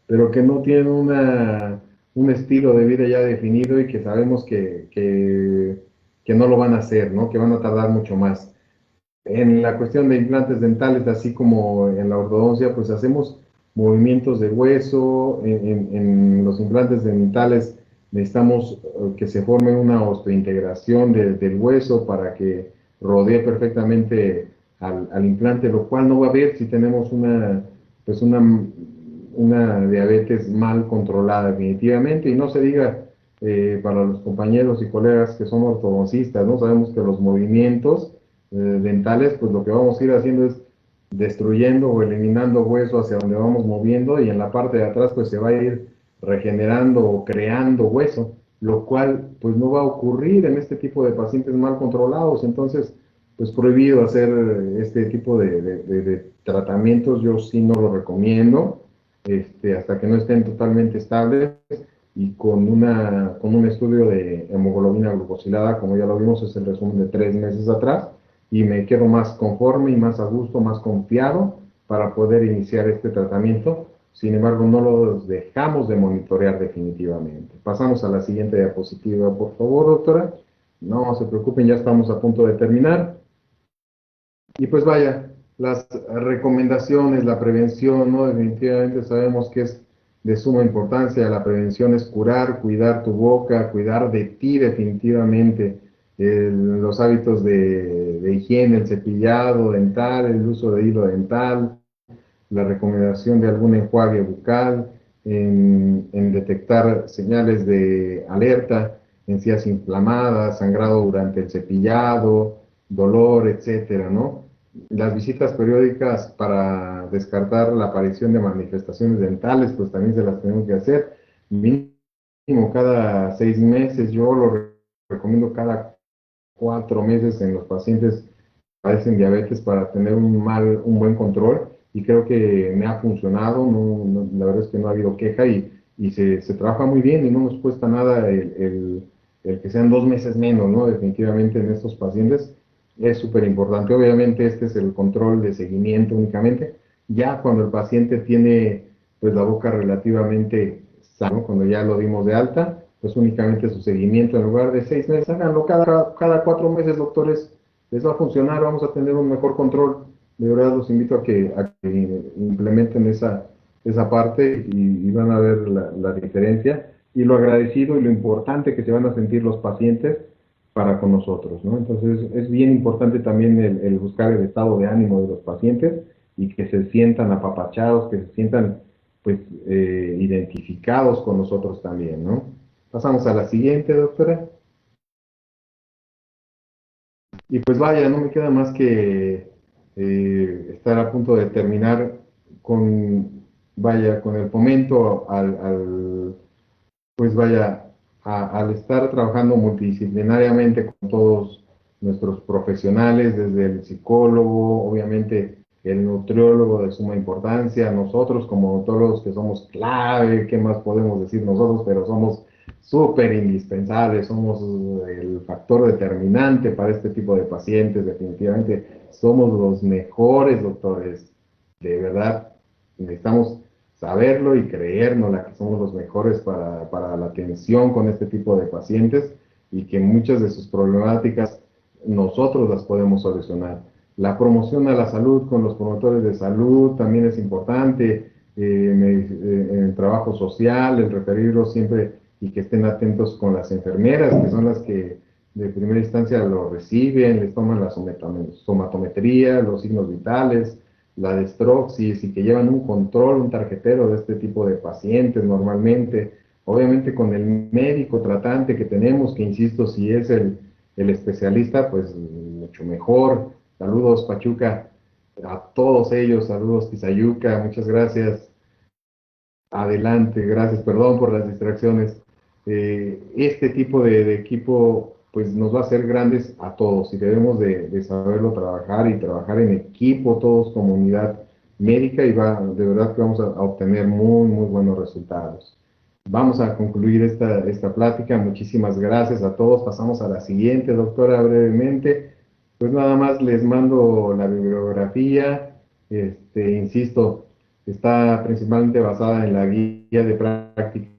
Speaker 1: pero que no tienen un estilo de vida ya definido y que sabemos que no lo van a hacer, ¿no? Que van a tardar mucho más. En la cuestión de implantes dentales, así como en la ortodoncia, pues hacemos movimientos de hueso. En los implantes dentales necesitamos que se forme una osteointegración del hueso para que rodee perfectamente al implante, lo cual no va a haber si tenemos pues una diabetes mal controlada definitivamente. Y no se diga para los compañeros y colegas que son ortodoncistas, ¿no? Sabemos que los movimientos dentales, pues lo que vamos a ir haciendo es destruyendo o eliminando hueso hacia donde vamos moviendo y en la parte de atrás pues se va a ir regenerando o creando hueso, lo cual pues no va a ocurrir en este tipo de pacientes mal controlados. Entonces pues prohibido hacer este tipo de tratamientos, yo sí no lo recomiendo, hasta que no estén totalmente estables y con un estudio de hemoglobina glucosilada, como ya lo vimos, es el resumen de 3 meses atrás, y me quedo más conforme y más a gusto, más confiado para poder iniciar este tratamiento. Sin embargo, no los dejamos de monitorear definitivamente. Pasamos a la siguiente diapositiva, por favor, doctora. No se preocupen, ya estamos a punto de terminar. Y pues vaya, las recomendaciones, la prevención, ¿no? Definitivamente sabemos que es de suma importancia. La prevención es curar, cuidar tu boca, cuidar de ti definitivamente. Los hábitos de higiene, el cepillado dental, el uso de hilo dental, la recomendación de algún enjuague bucal, en detectar señales de alerta, encías inflamadas, sangrado durante el cepillado, dolor, etcétera, ¿no? Las visitas periódicas para descartar la aparición de manifestaciones dentales, pues también se las tenemos que hacer mínimo cada 6 meses. Yo lo recomiendo cada 4 meses en los pacientes que padecen diabetes para tener un buen control, y creo que me ha funcionado. La verdad es que no ha habido queja, y se trabaja muy bien y no nos cuesta nada el que sean 2 meses menos, ¿no? Definitivamente en estos pacientes es súper importante. Obviamente este es el control de seguimiento únicamente. Ya cuando el paciente tiene pues la boca relativamente sana, ¿no? Cuando ya lo dimos de alta, pues únicamente su seguimiento en lugar de 6 meses, háganlo cada 4 meses, doctores. Les va a funcionar, vamos a tener un mejor control. De verdad los invito a que implementen esa parte, y van a ver la diferencia y lo agradecido y lo importante que se van a sentir los pacientes para con nosotros, ¿no? Entonces es bien importante también el buscar el estado de ánimo de los pacientes, y que se sientan apapachados, que se sientan pues identificados con nosotros también, ¿no? Pasamos a la siguiente, doctora. Y pues vaya, no me queda más que estar a punto de terminar con, vaya, con el fomento pues vaya, al estar trabajando multidisciplinariamente con todos nuestros profesionales, desde el psicólogo, obviamente el nutriólogo de suma importancia, nosotros como odontólogos que somos clave, ¿qué más podemos decir nosotros? Pero somos súper indispensables, somos el factor determinante para este tipo de pacientes, definitivamente somos los mejores doctores, de verdad, necesitamos saberlo y creernos la que somos los mejores para la atención con este tipo de pacientes, y que muchas de sus problemáticas nosotros las podemos solucionar. La promoción a la salud con los promotores de salud también es importante, en el trabajo social, el referirlos siempre y que estén atentos con las enfermeras, que son las que de primera instancia lo reciben, les toman la somatometría, los signos vitales, la destroxis, y que llevan un control, un tarjetero de este tipo de pacientes normalmente, obviamente con el médico tratante que tenemos, que insisto, si es el especialista, pues mucho mejor. Saludos Pachuca, a todos ellos, saludos Tizayuca, muchas gracias. Adelante, gracias, perdón por las distracciones. Este tipo de equipo pues nos va a hacer grandes a todos, y debemos de saberlo trabajar y trabajar en equipo, todos como unidad médica, y de verdad que vamos a obtener muy, muy buenos resultados. Vamos a concluir esta plática. Muchísimas gracias a todos. Pasamos a la siguiente, doctora, brevemente. Pues nada más les mando la bibliografía. Insisto, está principalmente basada en la guía de práctica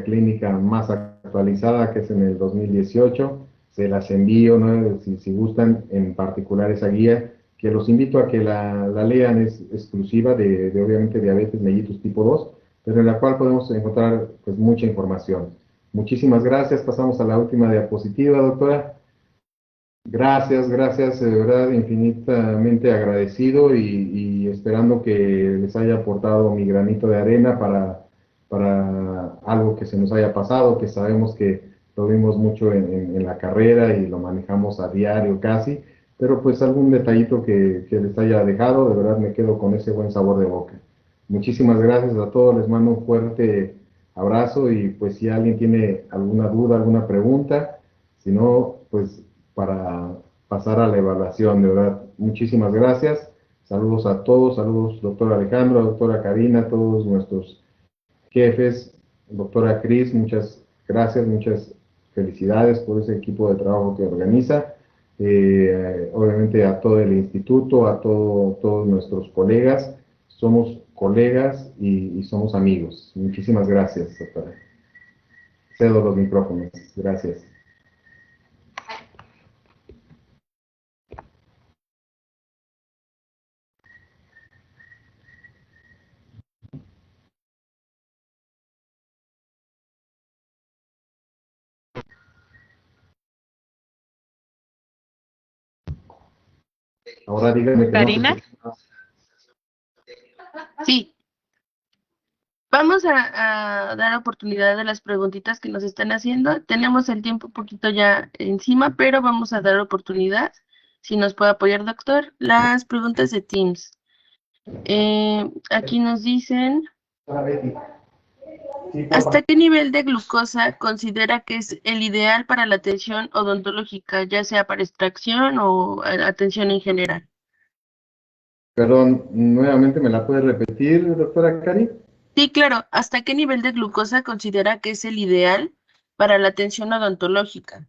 Speaker 1: clínica más actualizada, que es en el 2018. Se las envío, ¿no? Si gustan en particular esa guía, que los invito a que la lean. Es exclusiva de obviamente diabetes mellitus tipo 2, pero en la cual podemos encontrar pues mucha información. Muchísimas gracias. Pasamos a la última diapositiva, doctora. Gracias, gracias, de verdad, infinitamente agradecido, y esperando que les haya aportado mi granito de arena para algo que se nos haya pasado, que sabemos que lo vimos mucho en la carrera y lo manejamos a diario casi, pero pues algún detallito que les haya dejado, de verdad me quedo con ese buen sabor de boca. Muchísimas gracias a todos, les mando un fuerte abrazo, y pues si alguien tiene alguna duda, alguna pregunta, si no, pues para pasar a la evaluación, de verdad. Muchísimas gracias. Saludos a todos, saludos doctora Alejandra, doctora Karina, todos nuestros jefes, doctora Cris, muchas gracias, muchas felicidades por ese equipo de trabajo que organiza. Obviamente a todo el instituto, a todos nuestros colegas. Somos colegas y somos amigos. Muchísimas gracias, doctora. Cedo los micrófonos. Gracias. Ahora dígame que no se
Speaker 2: Karina,
Speaker 1: escucha.
Speaker 2: sí. Vamos a dar oportunidad a las preguntitas que nos están haciendo. Tenemos el tiempo un poquito ya encima, pero vamos a dar oportunidad. Si nos puede apoyar, doctor. Las preguntas de Teams. Aquí nos dicen,
Speaker 1: Hola, Betty. Sí,
Speaker 2: ¿hasta
Speaker 1: porfa.
Speaker 2: qué nivel de glucosa considera que es el ideal para la atención odontológica, ya sea para extracción o atención en general?
Speaker 1: Perdón, nuevamente me la puede repetir, doctora Cari.
Speaker 2: Sí, claro. ¿Hasta qué nivel de glucosa considera que es el ideal para la atención odontológica?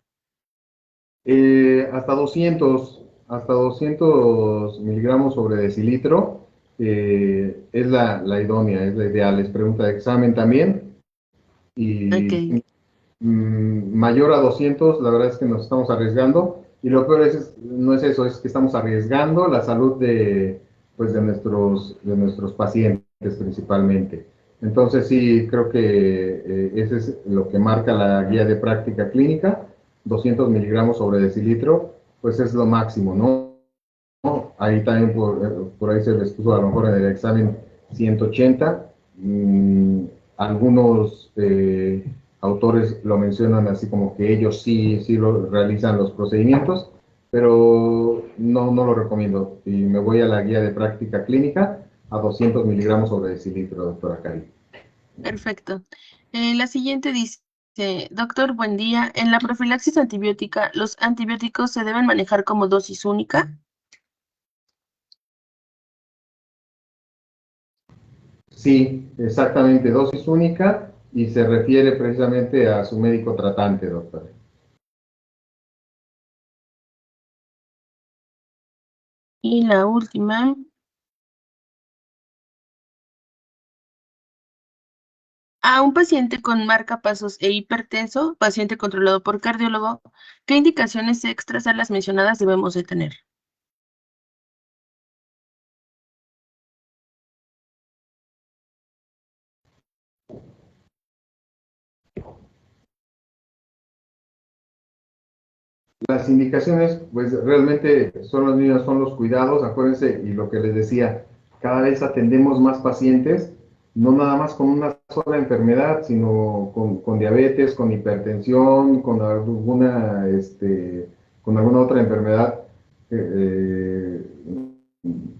Speaker 1: Hasta 200 miligramos sobre decilitro es la idónea, es la ideal. Es pregunta de examen también. Y
Speaker 2: Ok.
Speaker 1: mayor a 200, la verdad es que nos estamos arriesgando. Y lo peor no es eso, es que estamos arriesgando la salud pues de nuestros pacientes principalmente. Entonces sí, creo que ese es lo que marca la guía de práctica clínica, 200 miligramos sobre decilitro, pues es lo máximo, ¿no? Ahí también por ahí se les puso a lo mejor en el examen 180. Algunos autores lo mencionan así como que ellos sí lo realizan los procedimientos, pero no lo recomiendo. Y me voy a la guía de práctica clínica a 200 miligramos sobre decilitro, doctora Cari.
Speaker 2: Perfecto. La siguiente dice, doctor, buen día. En la profilaxis antibiótica, ¿los antibióticos se deben manejar como dosis única?
Speaker 1: Sí, exactamente, dosis única y se refiere precisamente a su médico tratante, doctora.
Speaker 2: Y la última, a un paciente con marcapasos e hipertenso, paciente controlado por cardiólogo, ¿qué indicaciones extras a las mencionadas debemos de tener?
Speaker 1: Las indicaciones, pues realmente son los niños, son los cuidados, acuérdense, y lo que les decía, cada vez atendemos más pacientes, no nada más con una sola enfermedad, sino con diabetes, con hipertensión, con alguna otra enfermedad, eh,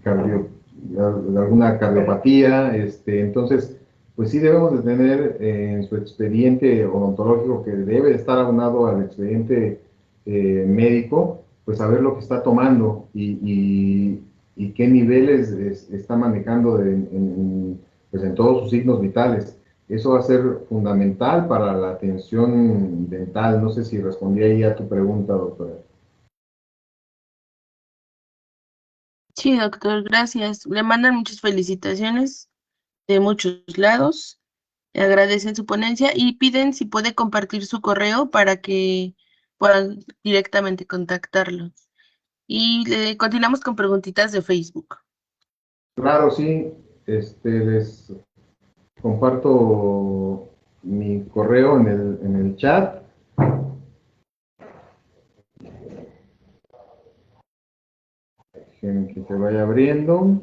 Speaker 1: cardio, alguna cardiopatía, entonces, pues sí debemos de tener en su expediente odontológico, que debe de estar aunado al expediente médico, pues saber lo que está tomando y qué niveles está manejando pues en todos sus signos vitales. Eso va a ser fundamental para la atención dental. No sé si respondí ahí a tu pregunta, doctora.
Speaker 2: Sí, doctor, gracias. Le mandan muchas felicitaciones de muchos lados. Le agradecen su ponencia y piden si puede compartir su correo para que puedan directamente contactarlo. Y continuamos con preguntitas de Facebook.
Speaker 1: Claro, sí, les comparto mi correo en el chat. Que se vaya abriendo.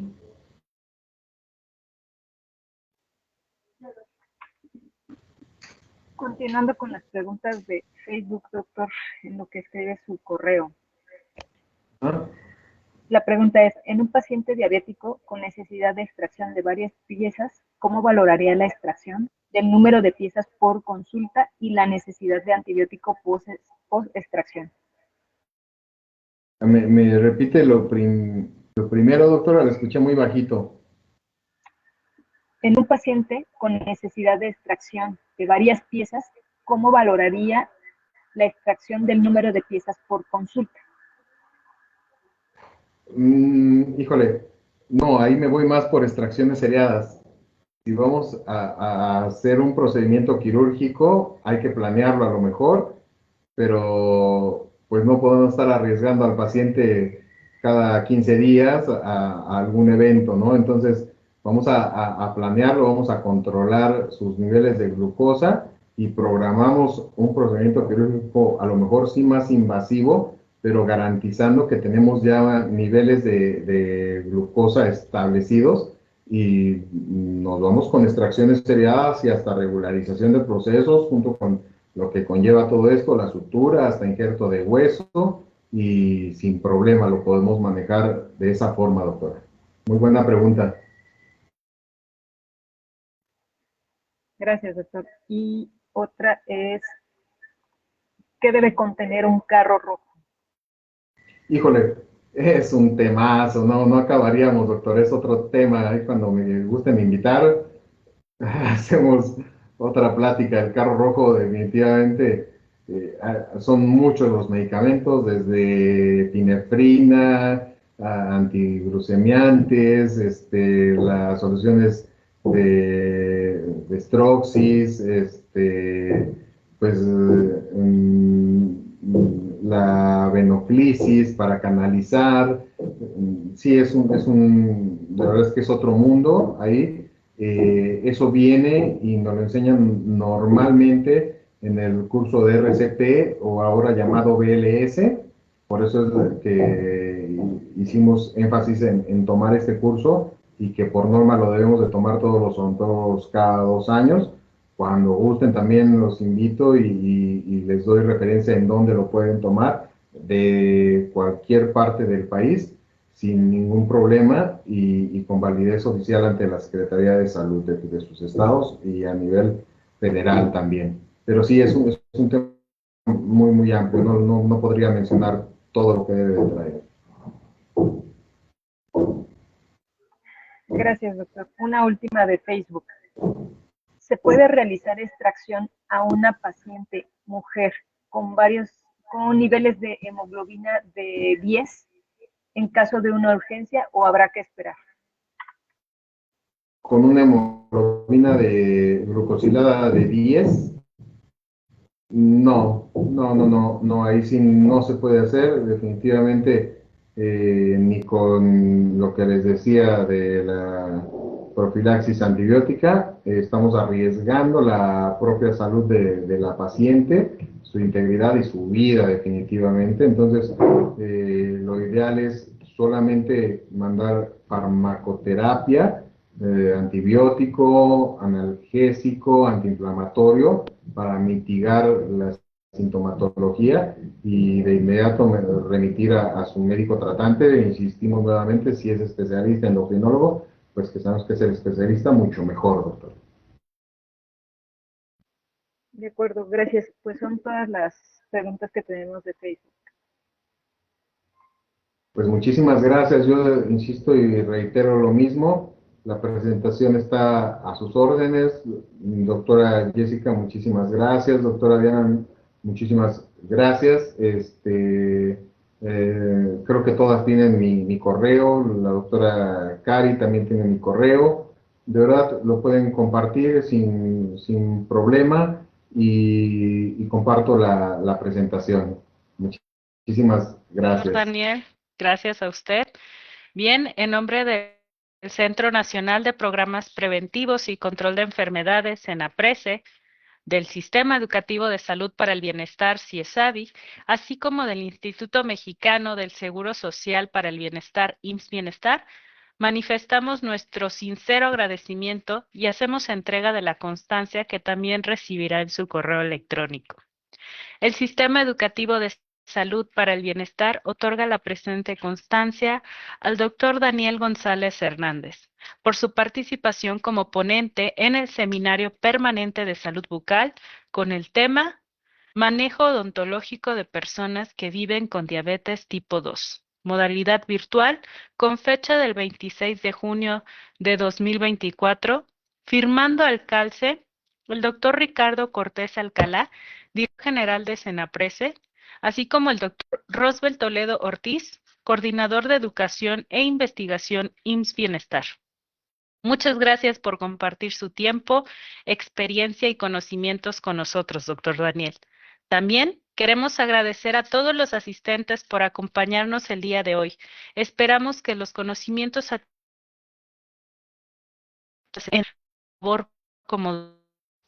Speaker 3: Continuando con las preguntas de Facebook, doctor, en lo que escribe su correo.
Speaker 1: ¿Ah?
Speaker 3: La pregunta es, en un paciente diabético con necesidad de extracción de varias piezas, ¿cómo valoraría la extracción del número de piezas por consulta y la necesidad de antibiótico post-extracción?
Speaker 1: Me repite lo primero, doctora, lo escuché muy bajito.
Speaker 3: En un paciente con necesidad de extracción de varias piezas, ¿cómo valoraría la extracción del número de piezas por consulta?
Speaker 1: Híjole, no, ahí me voy más por extracciones seriadas. Si vamos a hacer un procedimiento quirúrgico, hay que planearlo a lo mejor, pero pues no podemos estar arriesgando al paciente cada 15 días a algún evento, ¿no? Entonces, vamos a planearlo, vamos a controlar sus niveles de glucosa y programamos un procedimiento quirúrgico a lo mejor sí más invasivo, pero garantizando que tenemos ya niveles de glucosa establecidos y nos vamos con extracciones seriadas y hasta regularización de procesos junto con lo que conlleva todo esto, la sutura, hasta injerto de hueso y sin problema lo podemos manejar de esa forma, doctora. Muy buena pregunta.
Speaker 3: Gracias, doctor. Y otra es, ¿qué debe contener un carro rojo?
Speaker 1: Híjole, es un temazo, no acabaríamos, doctor, es otro tema. Ahí cuando me gusten invitar, hacemos otra plática. El carro rojo definitivamente son muchos los medicamentos, desde epinefrina, antiglucemiantes, las soluciones de Stroxis, pues la venoclisis para canalizar. Sí, la verdad es que es otro mundo ahí. Eso viene y nos lo enseñan normalmente en el curso de RCP o ahora llamado BLS. Por eso es que hicimos énfasis en tomar este curso y que por norma lo debemos de tomar todos los odontólogos cada 2 años. Cuando gusten también los invito y les doy referencia en dónde lo pueden tomar de cualquier parte del país sin ningún problema y con validez oficial ante la Secretaría de Salud de sus estados y a nivel federal también. Pero sí, es un tema muy amplio, no podría mencionar todo lo que debe de traer.
Speaker 3: Gracias, doctor. Una última de Facebook. ¿Se puede realizar extracción a una paciente mujer con niveles de hemoglobina de 10 en caso de una urgencia o habrá que esperar?
Speaker 1: Con una hemoglobina de glucosilada de 10, no, ahí sí no se puede hacer, definitivamente, ni con lo que les decía de la profilaxis antibiótica, estamos arriesgando la propia salud de la paciente, su integridad y su vida definitivamente. Entonces, lo ideal es solamente mandar farmacoterapia, antibiótico, analgésico, antiinflamatorio, para mitigar la sintomatología y de inmediato remitir a su médico tratante. Insistimos nuevamente, si es especialista endocrinólogo, pues que sabemos que es el especialista, mucho mejor, doctor.
Speaker 3: De acuerdo, gracias. Pues son todas las preguntas que tenemos de Facebook.
Speaker 1: Pues muchísimas gracias. Yo insisto y reitero lo mismo. La presentación está a sus órdenes. Doctora Jessica, muchísimas gracias. Doctora Diana, muchísimas gracias. Creo que todas tienen mi correo. La doctora Cari también tiene mi correo. De verdad, lo pueden compartir sin problema y comparto la presentación. Muchísimas gracias.
Speaker 4: Daniel, gracias a usted. Bien, en nombre del Centro Nacional de Programas Preventivos y Control de Enfermedades, CENAPRESE, del Sistema Educativo de Salud para el Bienestar, CIESABI, así como del Instituto Mexicano del Seguro Social para el Bienestar, IMSS Bienestar, manifestamos nuestro sincero agradecimiento y hacemos entrega de la constancia que también recibirá en su correo electrónico. El Sistema Educativo de Salud para el Bienestar otorga la presente constancia al doctor Daniel González Hernández por su participación como ponente en el Seminario Permanente de Salud Bucal con el tema Manejo odontológico de personas que viven con diabetes tipo 2, modalidad virtual, con fecha del 26 de junio de 2024, firmando al calce el doctor Ricardo Cortés Alcalá, director general de CENAPRESE, así como el doctor Rosbel Toledo Ortiz, coordinador de Educación e Investigación IMSS Bienestar. Muchas gracias por compartir su tiempo, experiencia y conocimientos con nosotros, doctor Daniel. También queremos agradecer a todos los asistentes por acompañarnos el día de hoy. Esperamos que los conocimientos en labor como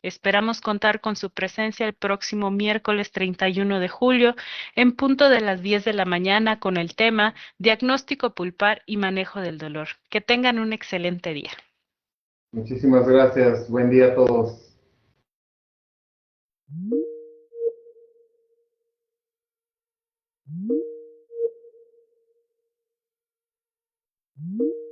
Speaker 4: Esperamos contar con su presencia el próximo miércoles 31 de julio en punto de las 10 de la mañana con el tema Diagnóstico pulpar y manejo del dolor. Que tengan un excelente día.
Speaker 1: Muchísimas gracias. Buen día a todos.
Speaker 5: Mm-hmm.